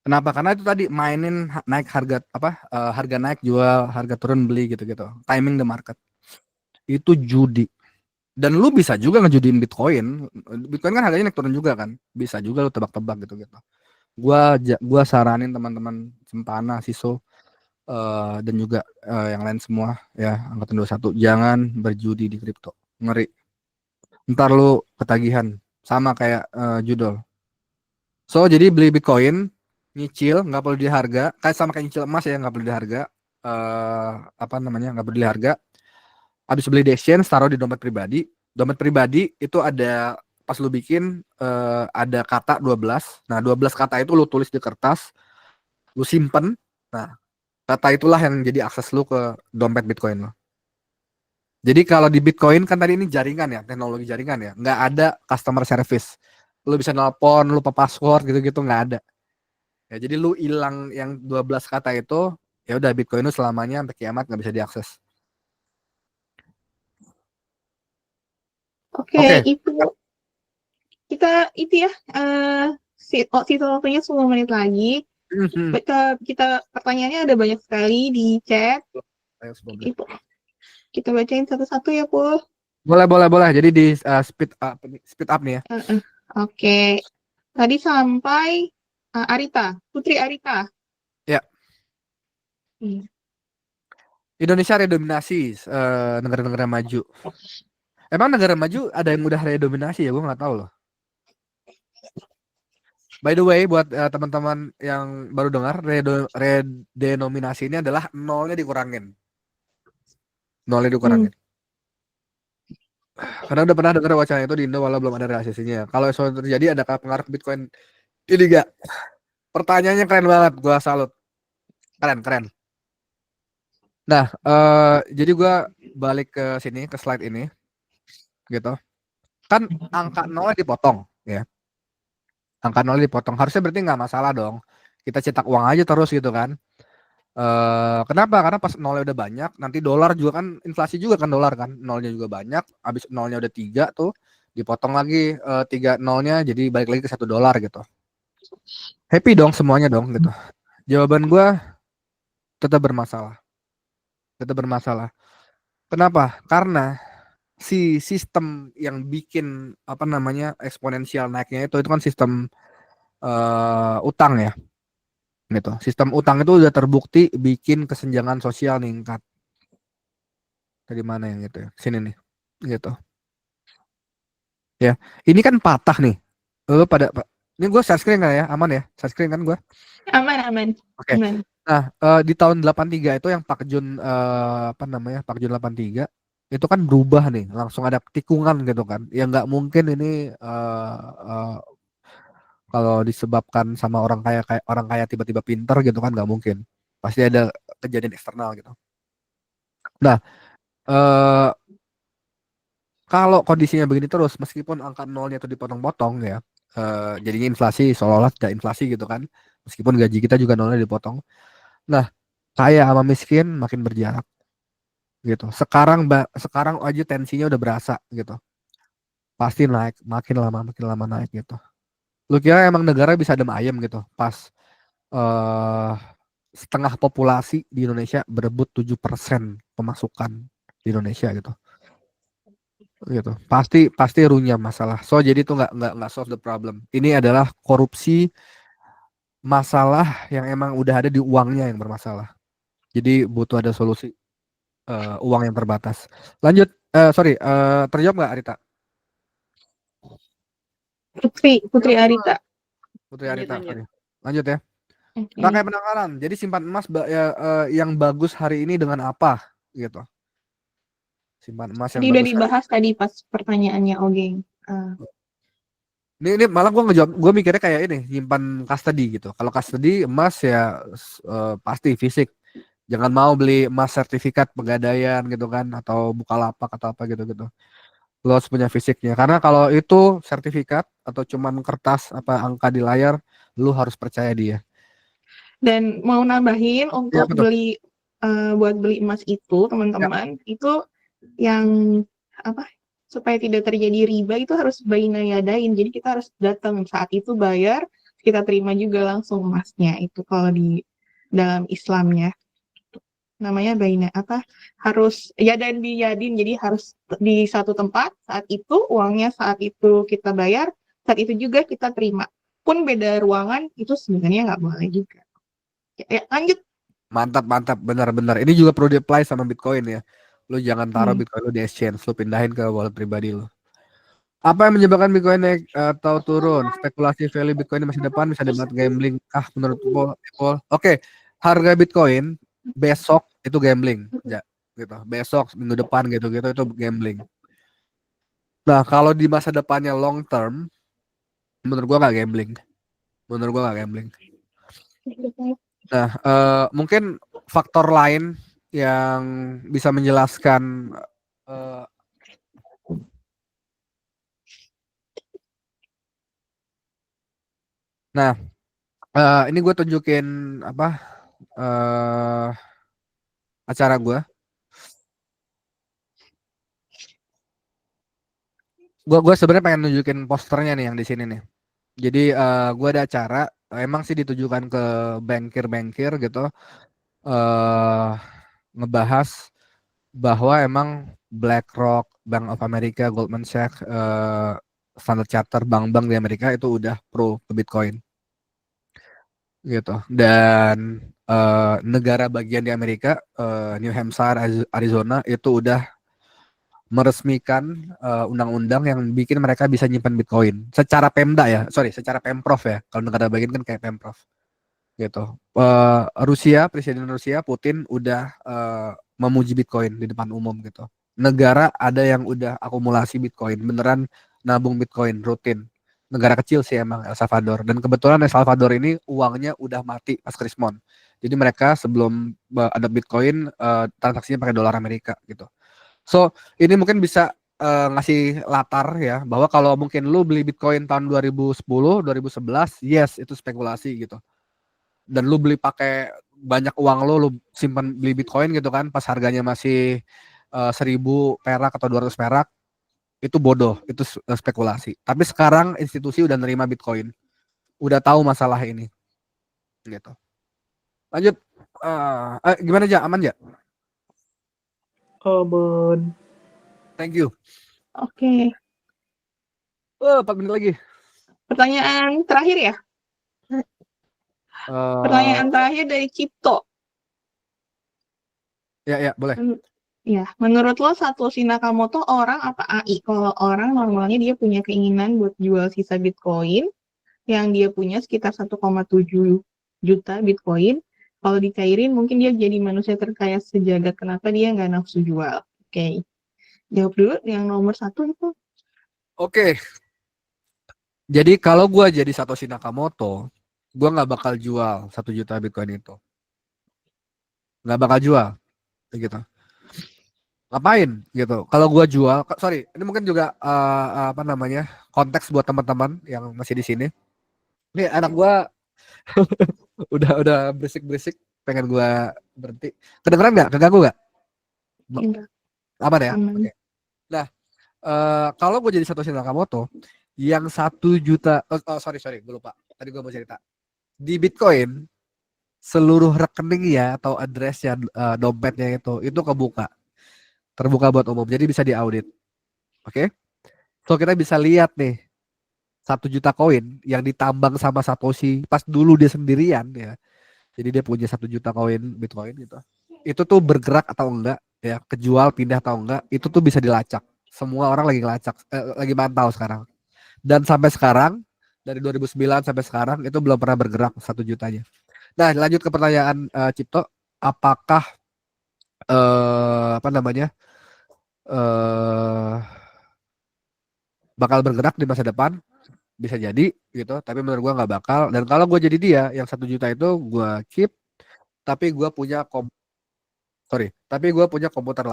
Speaker 3: Kenapa? Karena itu tadi mainin naik harga apa? Harga naik jual, harga turun beli gitu-gitu. Timing the market. Itu judi. Dan lu bisa juga ngejudiin Bitcoin. Bitcoin kan harganya naik turun juga kan. Bisa juga lu tebak-tebak gitu-gitu. Gua saranin teman-teman Sempana, Siso dan juga yang lain semua ya angkatan 21 jangan berjudi di kripto. Ngeri. Ntar lu ketagihan sama kayak judul. So jadi beli Bitcoin nyicil nggak perlu di harga kayak sama kayak nyicil emas ya nggak perlu di harga apa namanya nggak perlu di harga. Habis beli di exchange taruh di dompet pribadi. Dompet pribadi itu ada pas lu bikin ada kata 12. Nah, 12 kata itu lu tulis di kertas, lu simpen. Nah, kata itulah yang jadi akses lu ke dompet Bitcoin lo. Jadi kalau di Bitcoin kan tadi ini jaringan ya, teknologi jaringan ya, nggak ada customer service. Lu bisa nelpon, lupa password gitu-gitu nggak ada. Ya, jadi lu hilang yang 12 kata itu, ya udah Bitcoin lu selamanya sampai kiamat nggak bisa diakses.
Speaker 1: Oke,
Speaker 3: Oke.
Speaker 1: itu kita itu ya sisa waktunya 10 menit lagi.
Speaker 3: Mhm.
Speaker 1: Kita pertanyaannya ada banyak sekali di chat.
Speaker 3: Ayo, 10 menit.
Speaker 1: Itu kita bacain satu-satu ya, Pul.
Speaker 3: Boleh. Jadi di speed up nih ya.
Speaker 1: Oke. Tadi sampai Arita, Putri Arita.
Speaker 3: Ya.
Speaker 1: Hmm.
Speaker 3: Indonesia redominasi negara-negara maju. Emang negara maju ada yang udah redominasi ya? Gue nggak tahu loh. By the way, buat teman-teman yang baru dengar, redenominasi ini adalah nolnya dikurangin. Nolnya dikurangin. Karena udah pernah dengar wacana itu di Indo walau belum ada realisasinya. Kalau suatu terjadi adakah pengaruh Bitcoin ini gak? Pertanyaannya keren banget, gue salut. Keren. Nah, jadi gue balik ke sini, ke slide ini. Gitu. Kan angka nolnya dipotong ya. Angka nolnya dipotong. Harusnya berarti nggak masalah dong. kita cetak uang aja terus gitu kan. Kenapa? Karena pas nolnya udah banyak, nanti dolar juga kan inflasi juga kan dolar kan, nolnya juga banyak, habis nolnya udah 3 tuh, dipotong lagi 3 nolnya jadi balik lagi ke $1 gitu. Happy dong semuanya dong gitu. Jawaban gua tetap bermasalah. Tetap bermasalah. Kenapa? Karena si sistem yang bikin apa namanya eksponensial naiknya itu kan sistem utang ya gitu. Sistem utang itu udah terbukti bikin kesenjangan sosial meningkat. Dari mana yang gitu ya? Sini nih. Gitu. Ya. Ini kan patah nih. Lo pada ini gue share screen nggak ya? Aman ya? Share screen kan gue?
Speaker 1: Aman.
Speaker 3: Oke. Nah, di tahun 83 itu yang Park Jun apa namanya? Park Jun 83 itu kan berubah nih, langsung ada tikungan gitu kan. Ya nggak mungkin ini kalau disebabkan sama orang kaya tiba-tiba pinter gitu kan nggak mungkin. Pasti ada kejadian eksternal gitu. Nah, eh kalau kondisinya begini terus, meskipun angka nolnya itu dipotong-potong ya, jadinya inflasi seolah-olah tidak inflasi gitu kan, meskipun gaji kita juga nolnya dipotong. Nah, kaya sama miskin makin berjarak gitu. Sekarang aja tensinya udah berasa gitu. Pasti naik, makin lama naik gitu. Lu kira emang negara bisa adem ayem gitu? Pas eh setengah populasi di Indonesia berebut 7% pemasukan di Indonesia gitu. Gitu. Pasti runyam masalah. So jadi itu nggak solve the problem. Ini adalah korupsi masalah yang emang udah ada di uangnya yang bermasalah. Jadi butuh ada solusi uang yang terbatas. Lanjut, terjawab nggak Arita?
Speaker 1: Putri Arita.
Speaker 3: Putri
Speaker 2: Lanjut,
Speaker 3: Arita,
Speaker 2: lanjut.
Speaker 3: sorry. Lanjut ya.
Speaker 1: Oke.
Speaker 3: Rangkaian penangkaran. Jadi simpan emas yang bagus hari ini dengan apa? Gitu. Simpan emas yang
Speaker 1: Tadi udah
Speaker 3: bagus.
Speaker 1: dibahas tadi pas pertanyaannya Ogeng.
Speaker 3: Ini malah gue mikirnya kayak ini, nyimpan custody gitu. Kalau custody emas ya pasti fisik. Jangan mau beli emas sertifikat pegadaian gitu kan, atau Bukalapak atau apa gitu-gitu. Lo harus punya fisiknya. Karena kalau itu sertifikat atau cuman kertas apa angka di layar, lu harus percaya dia.
Speaker 1: Dan mau nambahin
Speaker 3: Iya
Speaker 1: untuk
Speaker 3: betul.
Speaker 1: buat beli emas itu teman-teman itu yang apa supaya tidak terjadi riba itu harus baina yadain. Jadi kita harus datang saat itu bayar, kita terima juga langsung emasnya itu kalau di dalam Islamnya namanya baina harus yadan biyadin, jadi harus di satu tempat saat itu uangnya saat itu kita bayar, saat itu juga kita terima. Pun beda ruangan itu sebenarnya nggak boleh juga. Ya, lanjut.
Speaker 3: Mantap, benar-benar. Ini juga perlu di-apply sama Bitcoin ya. Lu jangan taruh Bitcoin lu di exchange, lu pindahin ke wallet pribadi lu. Apa yang menyebabkan Bitcoin naik atau turun? Spekulasi value Bitcoin di masa depan bisa dibuat gambling. Menurut Paul. Oke, harga Bitcoin besok itu gambling, ya, gitu. Besok minggu depan gitu-gitu itu gambling. Nah, kalau di masa depannya long term, menurut gua nggak gambling. Nah, mungkin faktor lain yang bisa menjelaskan nah, ini gue tunjukin apa acara gue. Gue sebenarnya pengen nunjukin posternya nih yang di sini nih. Jadi gue ada acara, emang sih ditujukan ke bankir gitu, ngebahas bahwa emang BlackRock, Bank of America, Goldman Sachs, Standard Chartered, bank-bank di Amerika itu udah pro ke Bitcoin, gitu. Dan negara bagian di Amerika, New Hampshire, Arizona itu udah meresmikan undang-undang yang bikin mereka bisa nyimpan Bitcoin secara Pemda ya, secara Pemprov ya. Kalau negara bagian kan kayak Pemprov gitu. Presiden Rusia Putin udah memuji Bitcoin di depan umum gitu. Negara ada yang udah akumulasi Bitcoin, beneran nabung Bitcoin rutin. Negara kecil sih emang El Salvador, dan kebetulan El Salvador ini uangnya udah mati pas Krismon. Jadi mereka sebelum ada Bitcoin transaksinya pakai dolar Amerika gitu. So, ini mungkin bisa ngasih latar ya, bahwa kalau mungkin lu beli Bitcoin tahun 2010, 2011, yes, itu spekulasi gitu. dan lu beli pakai banyak uang lu simpan beli Bitcoin gitu kan pas harganya masih 1.000 perak atau 200 perak, itu bodoh, itu spekulasi. Tapi sekarang institusi udah nerima Bitcoin, udah tahu masalah ini gitu. Lanjut. Gimana aja, aman ya?
Speaker 4: Aman.
Speaker 3: Thank you.
Speaker 1: Oke,
Speaker 3: 4 menit lagi.
Speaker 1: pertanyaan terakhir ya. Pertanyaan terakhir dari Cipto.
Speaker 3: Ya boleh.
Speaker 1: Ya, menurut lo Satoshi Nakamoto orang apa AI? Kalau orang normalnya dia punya keinginan buat jual sisa Bitcoin yang dia punya sekitar 1,7 juta Bitcoin. Kalau dicairin mungkin dia jadi manusia terkaya sejagat. Kenapa dia nggak nafsu jual? Oke, jawab dulu yang nomor 1 itu.
Speaker 3: Oke. Jadi kalau gue jadi Satoshi Nakamoto, gue nggak bakal jual 1 juta Bitcoin itu. Nggak bakal jual, gitu. Ngapain gitu? Kalau gue jual, sorry, ini mungkin juga apa namanya konteks buat teman-teman yang masih di sini. Ini anak gue udah berisik-berisik, pengen gue berhenti. Kedengeran nggak? Keganggu nggak?
Speaker 1: Enggak,
Speaker 3: Aman ya?
Speaker 1: aman.
Speaker 3: Oke. Nah, kalau gue jadi Satoshi Nakamoto, yang 1 juta, sorry, gue lupa. Tadi gue mau cerita. Di Bitcoin, seluruh rekeningnya atau addressnya, dompetnya itu kebuka. Terbuka buat umum, jadi bisa diaudit. Oke? So kita bisa lihat nih 1 juta koin yang ditambang sama Satoshi pas dulu dia sendirian ya. Jadi dia punya 1 juta koin Bitcoin gitu. Itu tuh bergerak atau enggak ya, kejual pindah atau enggak, itu tuh bisa dilacak. Semua orang lagi ngelacak, lagi mantau sekarang. Dan sampai sekarang dari 2009 sampai sekarang itu belum pernah bergerak 1 jutanya. Nah, lanjut ke pertanyaan Cipto, apakah apa namanya? Bakal bergerak di masa depan? Bisa jadi gitu, tapi menurut gua nggak bakal. Dan kalau gue jadi dia yang 1 juta itu gue keep, tapi gue punya tapi gue punya komputer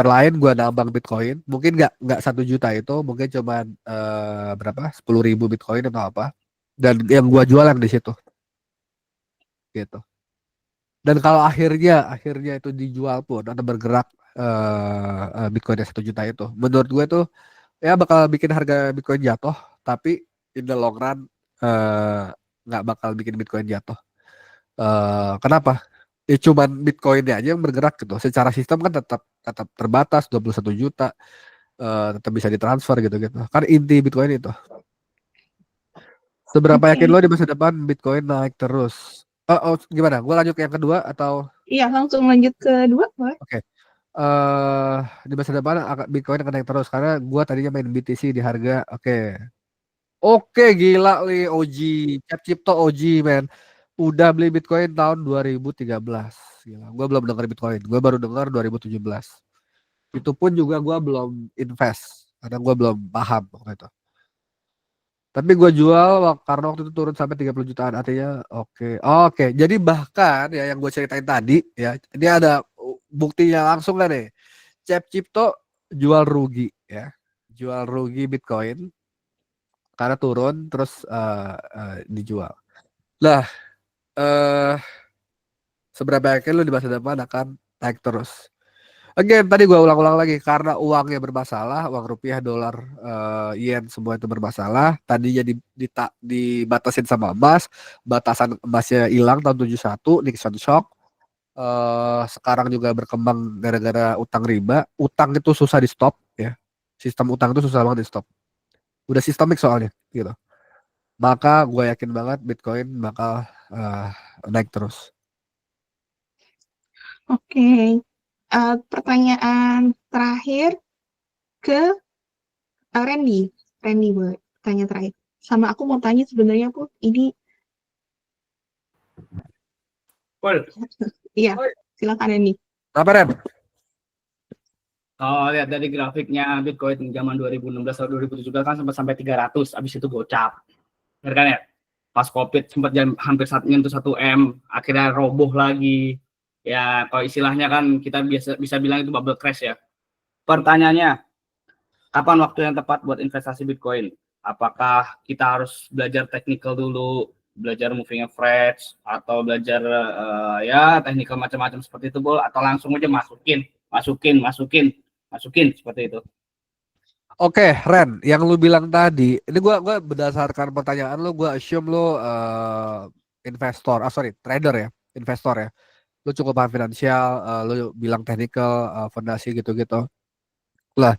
Speaker 3: lain gue nambang Bitcoin, mungkin nggak 1 juta itu, mungkin cuman berapa 10.000 Bitcoin atau apa, dan yang gue jual yang di situ gitu. Dan kalau akhirnya itu dijual pun atau bergerak Bitcoin 1 juta itu, menurut gue tuh ya bakal bikin harga Bitcoin jatuh, tapi in the long run nggak bakal bikin Bitcoin jatuh. Kenapa? Ya cuman Bitcoinnya aja yang bergerak gitu. Secara sistem kan tetap terbatas 21 juta, tetap bisa ditransfer gitu-gitu. Kan inti Bitcoin itu. Seberapa
Speaker 1: Oke.
Speaker 3: yakin lo di masa depan Bitcoin naik terus? Gimana? Gue lanjut ke yang kedua atau?
Speaker 1: Iya, langsung lanjut ke 2, boleh?
Speaker 3: Oke. Di masa depan Bitcoin akan naik terus karena gue tadinya main BTC di harga Oke, gila nih OG, Cipto OG man. Udah beli Bitcoin tahun 2013. Gila, gue belum dengar Bitcoin. Gue baru dengar 2017. Itu pun juga gue belum invest karena gue belum paham waktu itu. Tapi gue jual karena waktu itu turun sampai 30 jutaan, artinya oke. Jadi bahkan ya yang gue ceritain tadi ya, ini ada buktinya langsung kan nih. Cipto jual rugi ya. Jual rugi Bitcoin karena turun terus dijual. Lah, seberapa yakin lu di masa depan akan naik terus? Again, tadi gua ulang-ulang lagi, karena uangnya bermasalah, uang rupiah, dolar, yen, semua itu bermasalah. Tadinya dibatasin sama emas, batasan emasnya hilang tahun 71, Nixon shock. Sekarang juga berkembang gara-gara utang riba. Utang itu susah di stop ya. Sistem utang itu susah banget di stop. Udah sistemik soalnya gitu. Maka gue yakin banget Bitcoin bakal naik terus.
Speaker 1: Oke. Pertanyaan terakhir ke Randy. Randy, boleh tanya terakhir. Sama aku mau tanya sebenarnya, Bu, ini
Speaker 2: Cool.
Speaker 1: iya, silakan Randy.
Speaker 3: Apa Ren?
Speaker 2: Kalau lihat dari grafiknya Bitcoin zaman 2016 atau 2017 kan sempat sampai 300, habis itu gocap. Benar kan ya? Pas Covid sempat hampir nyentuh 1M, akhirnya roboh lagi. Ya, kalau istilahnya kan kita bisa bilang itu bubble crash ya. Pertanyaannya, kapan waktu yang tepat buat investasi Bitcoin? Apakah kita harus belajar technical dulu, belajar moving average atau belajar ya teknikal macam-macam seperti itu, Bol, atau langsung aja masukin seperti itu.
Speaker 3: Oke, Ren, yang lu bilang tadi, ini gua berdasarkan pertanyaan lu, gua assume lu investor, trader ya, investor ya. Lu cukup paham finansial, lu bilang technical, fondasi gitu-gitu. Lah,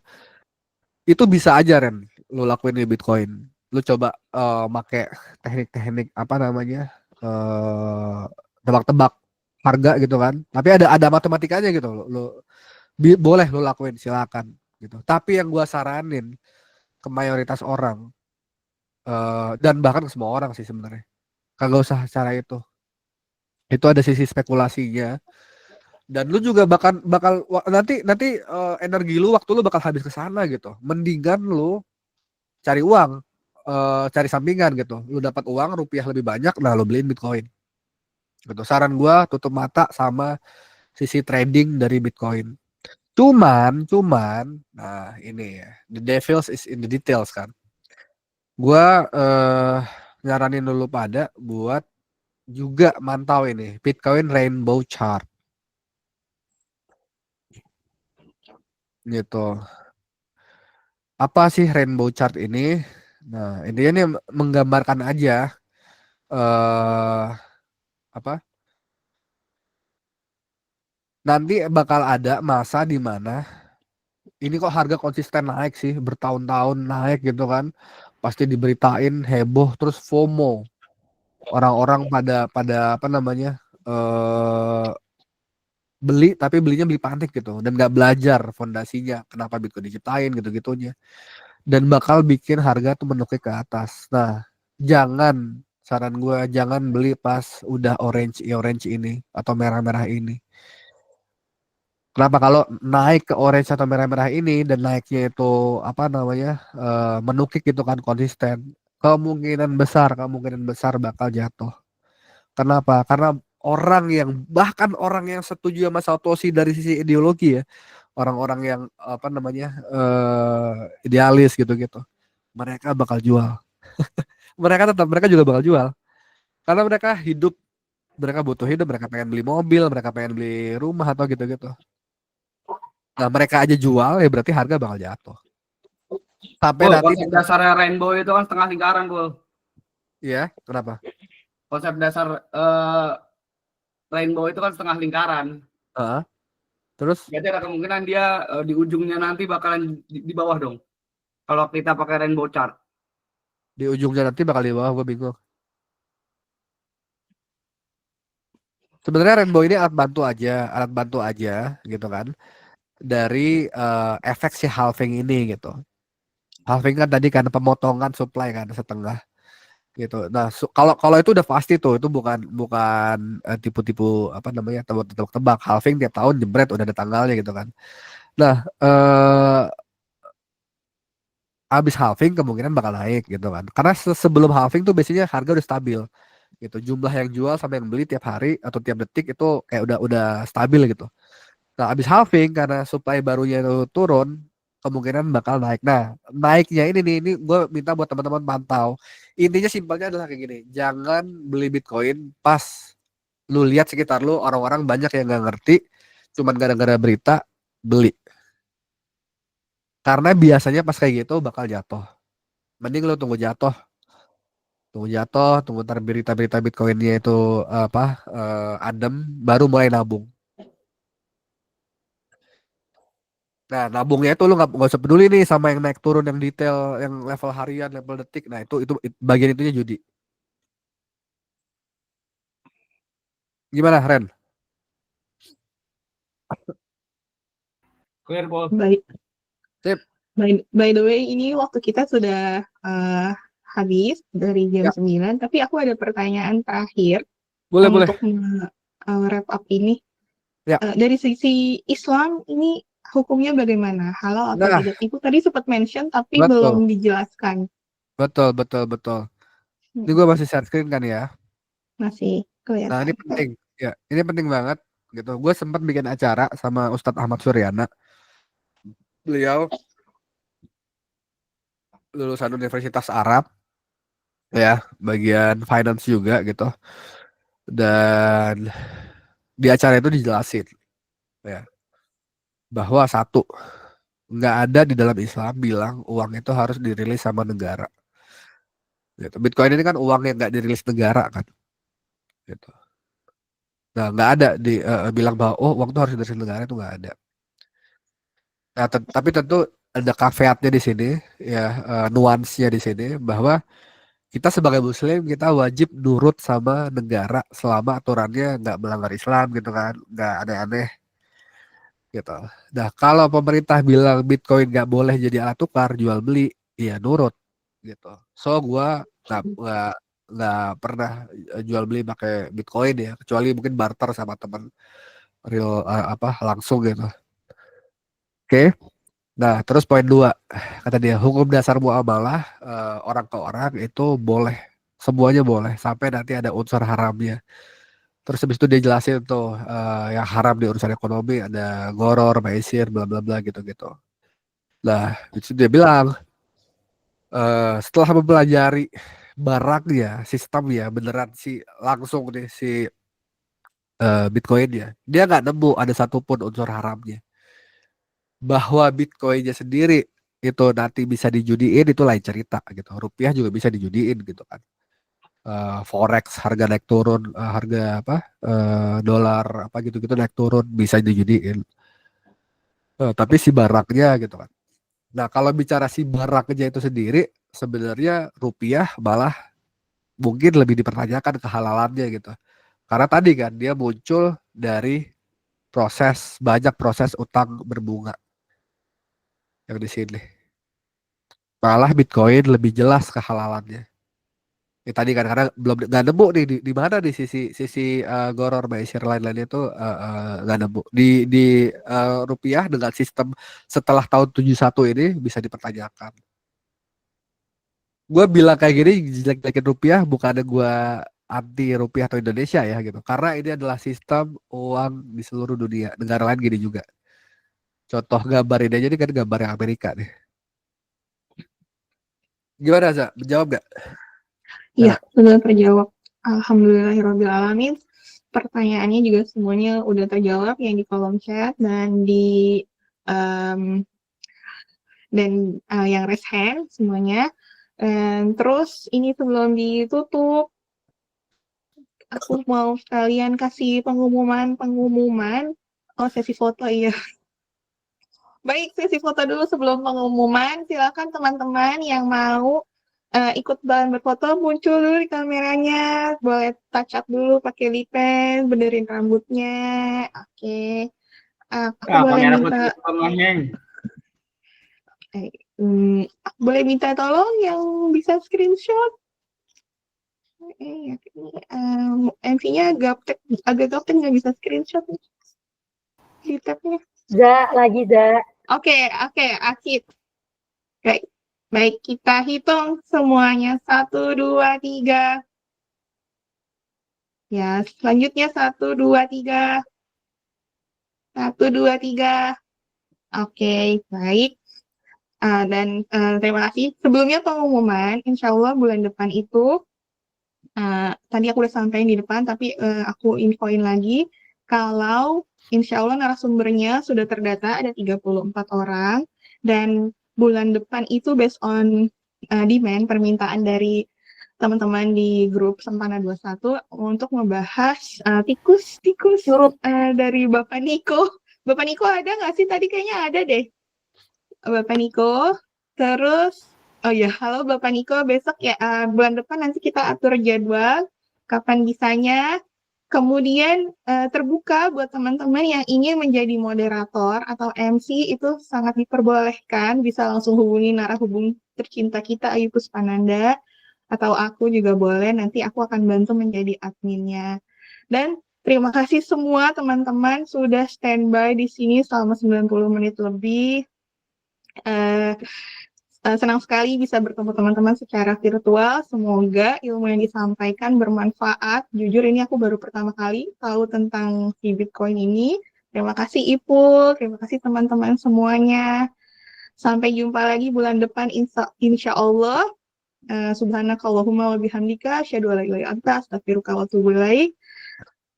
Speaker 3: itu bisa aja Ren, lu lakuin di Bitcoin. Lu coba make teknik-teknik apa namanya? eh tebak-tebak harga gitu kan. Tapi ada matematikanya gitu. Boleh lu lakuin, silakan gitu. Tapi yang gua saranin ke mayoritas orang dan bahkan ke semua orang sih sebenarnya. Kagak usah cara itu. Itu ada sisi spekulasinya dan lu juga bakal nanti energi lu, waktu lu bakal habis ke sana gitu. Mendingan lu cari uang, cari sampingan gitu. Lu dapat uang rupiah lebih banyak, nah lu beliin Bitcoin. Gitu. Saran gua tutup mata sama sisi trading dari Bitcoin. Cuman, nah ini ya, the devil is in the details kan. Gua nyaranin dulu pada buat juga mantau ini Bitcoin Rainbow Chart gitu. Apa sih Rainbow Chart ini? Nah, intinya ini menggambarkan aja eh apa? Nanti bakal ada masa di mana ini kok harga konsisten naik sih, bertahun-tahun naik gitu kan. Pasti diberitain heboh terus FOMO. Orang-orang pada pada apa namanya? eh beli tapi belinya beli panik gitu dan nggak belajar fondasinya kenapa Bitcoin diciptain gitu-gitunya dan bakal bikin harga tuh menukik ke atas. Nah, saran gue jangan beli pas udah orange ini atau merah-merah ini. Kenapa? Kalau naik ke orange atau merah-merah ini dan naiknya itu apa namanya menukik gitu kan konsisten, kemungkinan besar bakal jatuh. Kenapa? Karena bahkan orang yang setuju sama Satoshi dari sisi ideologi ya, orang-orang yang apa namanya idealis gitu-gitu, mereka bakal jual. Mereka juga bakal jual karena mereka butuh hidup, mereka pengen beli mobil, mereka pengen beli rumah atau gitu-gitu. Nah, mereka aja jual ya berarti harga bakal jatuh. Sampai
Speaker 2: Bol,
Speaker 3: nanti
Speaker 2: konsep dasarnya rainbow itu kan setengah lingkaran, Bol.
Speaker 3: ya, kenapa?
Speaker 2: Konsep dasar rainbow itu kan setengah lingkaran.
Speaker 3: Heeh. Terus
Speaker 2: Jadi ada kemungkinan dia di ujungnya nanti bakalan di bawah dong. Kalau kita pakai rainbow chart.
Speaker 3: di ujungnya nanti bakal di bawah, gue bingung. Sebenarnya rainbow ini alat bantu aja gitu kan dari efek si halving ini gitu. Halving kan tadi kan pemotongan supply kan setengah gitu. Nah, kalau kalau itu udah pasti tuh itu bukan bukan tipu-tipu apa namanya tebak-tebak. Halving tiap tahun jebret udah ada tanggalnya gitu kan. Nah, abis halving kemungkinan bakal naik gitu kan. Karena sebelum halving tuh biasanya harga udah stabil gitu. Jumlah yang jual sama yang beli tiap hari atau tiap detik itu kayak udah stabil gitu. Nah, abis halving karena supply barunya itu turun, kemungkinan bakal naik. Nah, naiknya ini gue minta buat teman-teman pantau. Intinya simpelnya adalah kayak gini, jangan beli Bitcoin pas lu lihat sekitar lu orang-orang banyak yang nggak ngerti, cuman gara-gara berita beli. Karena biasanya pas kayak gitu bakal jatuh. Mending lu tunggu ntar berita-berita Bitcoinnya itu apa adem, baru mulai nabung. Nah, nabungnya itu lu nggak usah peduli nih sama yang naik turun yang detail, yang level harian, level detik. Nah, bagian itunya judi. Gimana, Ren?
Speaker 2: Clear, Bol.
Speaker 1: Baik.
Speaker 3: Sip.
Speaker 1: By the way, ini waktu kita sudah habis dari jam
Speaker 3: Ya.
Speaker 1: 9, tapi aku ada pertanyaan terakhir
Speaker 3: Boleh.
Speaker 1: untuk wrap up ini.
Speaker 3: Ya.
Speaker 1: Dari sisi Islam, ini hukumnya bagaimana? Halal atau
Speaker 3: Nah,
Speaker 1: tidak? Ibu tadi sempat mention, tapi
Speaker 3: betul.
Speaker 1: belum dijelaskan.
Speaker 3: Betul. Ini gue masih share screen kan ya.
Speaker 1: Masih
Speaker 3: Nah, ini
Speaker 1: kelihatan.
Speaker 3: penting. Ya, ini penting banget gitu. Gue sempat bikin acara sama Ustadz Ahmad Suryana. Beliau lulusan Universitas Arab ya, bagian finance juga gitu. Dan di acara itu dijelasin ya bahwa satu, nggak ada di dalam Islam bilang uang itu harus dirilis sama negara. Gitu. Bitcoin ini kan uang yang nggak dirilis negara kan. Gitu. Nah, nggak ada bilang bahwa oh uang itu harus dirilis negara, itu nggak ada. Nah, tapi tentu ada caveatnya di sini, ya, nuansnya di sini bahwa kita sebagai Muslim kita wajib nurut sama negara selama aturannya nggak melanggar Islam gitu kan, nggak aneh-aneh gitu. Nah, kalau pemerintah bilang Bitcoin nggak boleh jadi alat tukar jual beli, ya nurut gitu. So gua nggak pernah jual beli pakai Bitcoin ya, kecuali mungkin barter sama teman real, apa langsung gitu. Oke. Nah, terus poin 2 kata dia hukum dasar muamalah, orang ke orang itu boleh, semuanya boleh sampai nanti ada unsur haramnya. Terus habis itu dia jelasin tuh, yang haram di urusan ekonomi ada goror, maisir, bla bla bla gitu-gitu. Nah, itu dia bilang, setelah mempelajari barangnya, sistemnya beneran si langsung nih si Bitcoin dia nggak nemu ada satupun unsur haramnya. Bahwa Bitcoinnya sendiri itu nanti bisa dijudiin itu lain cerita gitu. Rupiah juga bisa dijudiin gitu kan. Forex harga naik turun, harga apa, dolar apa gitu-gitu naik turun bisa dijudiin. Tapi si barangnya gitu kan. Nah, kalau bicara si barangnya itu sendiri sebenarnya rupiah malah mungkin lebih dipertanyakan kehalalannya gitu. Karena tadi kan dia muncul dari banyak proses utang berbunga yang di sini. Malah Bitcoin lebih jelas kehalalannya. Ya, tadi kan karena belum nggak nemu nih di mana di sisi sisi Goror Malaysia lain-lainnya itu nggak nemu di rupiah dengan sistem setelah tahun 71 ini bisa dipertanyakan. Gue bilang kayak gini jelek-jelekin rupiah bukan ada gue anti rupiah atau Indonesia ya gitu, karena ini adalah sistem uang di seluruh dunia, negara lain gini juga. Contoh gambar ini aja, ini kan gambar yang Amerika nih. Gimana Za? Menjawab gak?
Speaker 1: Iya, sudah terjawab. Alhamdulillahirrahmanirrahim. Pertanyaannya juga semuanya udah terjawab yang di kolom chat dan di um, yang raise hand semuanya. Terus ini sebelum ditutup, aku mau sekalian kasih pengumuman. Oh, sesi foto iya. Baik, sesi foto dulu sebelum pengumuman. Silakan teman-teman yang mau ikut bahan berfoto muncul dulu di kameranya. Boleh touch up dulu pakai lip pen, benerin rambutnya. Oke. Aku boleh
Speaker 2: Pangeran
Speaker 1: minta
Speaker 2: Putri Pemaheng.
Speaker 1: aku boleh minta tolong yang bisa screenshot. MV-nya agak gaptek nggak bisa screenshot nih di tab-nya.
Speaker 4: Lagi Za.
Speaker 1: Oke, Akid. Baik, kita hitung semuanya. 1, 2, 3. Ya, selanjutnya 1, 2, 3. 1, 2, 3. Oke, baik. Dan terima kasih. Sebelumnya pengumuman, insya Allah bulan depan itu, tadi aku udah sampaikan di depan, tapi aku infoin lagi, kalau insya Allah narasumbernya sudah terdata, ada 34 orang, dan bulan depan itu based on demand, permintaan dari teman-teman di grup Sempana 21 untuk membahas tikus dari Bapak Niko. Bapak Niko ada nggak sih? Tadi kayaknya ada deh. Bapak Niko. Terus, oh ya, halo Bapak Niko. Besok ya, bulan depan nanti kita atur jadwal. Kapan bisanya. Kemudian terbuka buat teman-teman yang ingin menjadi moderator atau MC itu sangat diperbolehkan. Bisa langsung hubungi narahubung tercinta kita Ayu Puspananda. Atau aku juga boleh, nanti aku akan bantu menjadi adminnya. Dan terima kasih semua teman-teman sudah standby di sini selama 90 menit lebih. Senang sekali bisa bertemu teman-teman secara virtual. Semoga ilmu yang disampaikan bermanfaat. Jujur ini aku baru pertama kali tahu tentang si Bitcoin ini. Terima kasih Ipul, terima kasih teman-teman semuanya. Sampai jumpa lagi bulan depan insya Allah. Subhanakallahumma wa bihamdika asyhadu an la ilaha illa anta astaghfiruka wa atubu ilaik.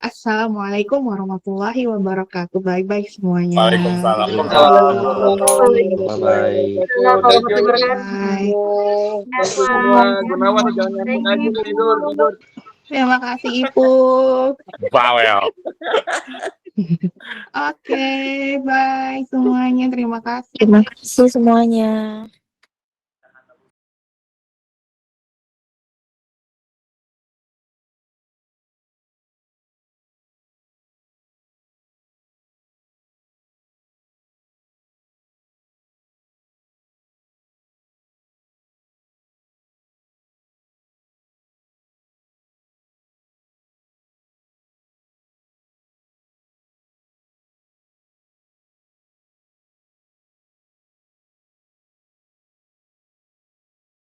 Speaker 1: Assalamualaikum warahmatullahi wabarakatuh. Bye-bye semuanya.
Speaker 6: Waalaikumsalam.
Speaker 3: Bye-bye.
Speaker 6: Thank you.
Speaker 1: Bye.
Speaker 6: Thank you semua. Gunawan jangan nyambung aja tidur.
Speaker 1: Terima kasih Ibu.
Speaker 6: Bawel.
Speaker 1: Oke, bye semuanya. Terima kasih.
Speaker 7: Terima kasih semuanya.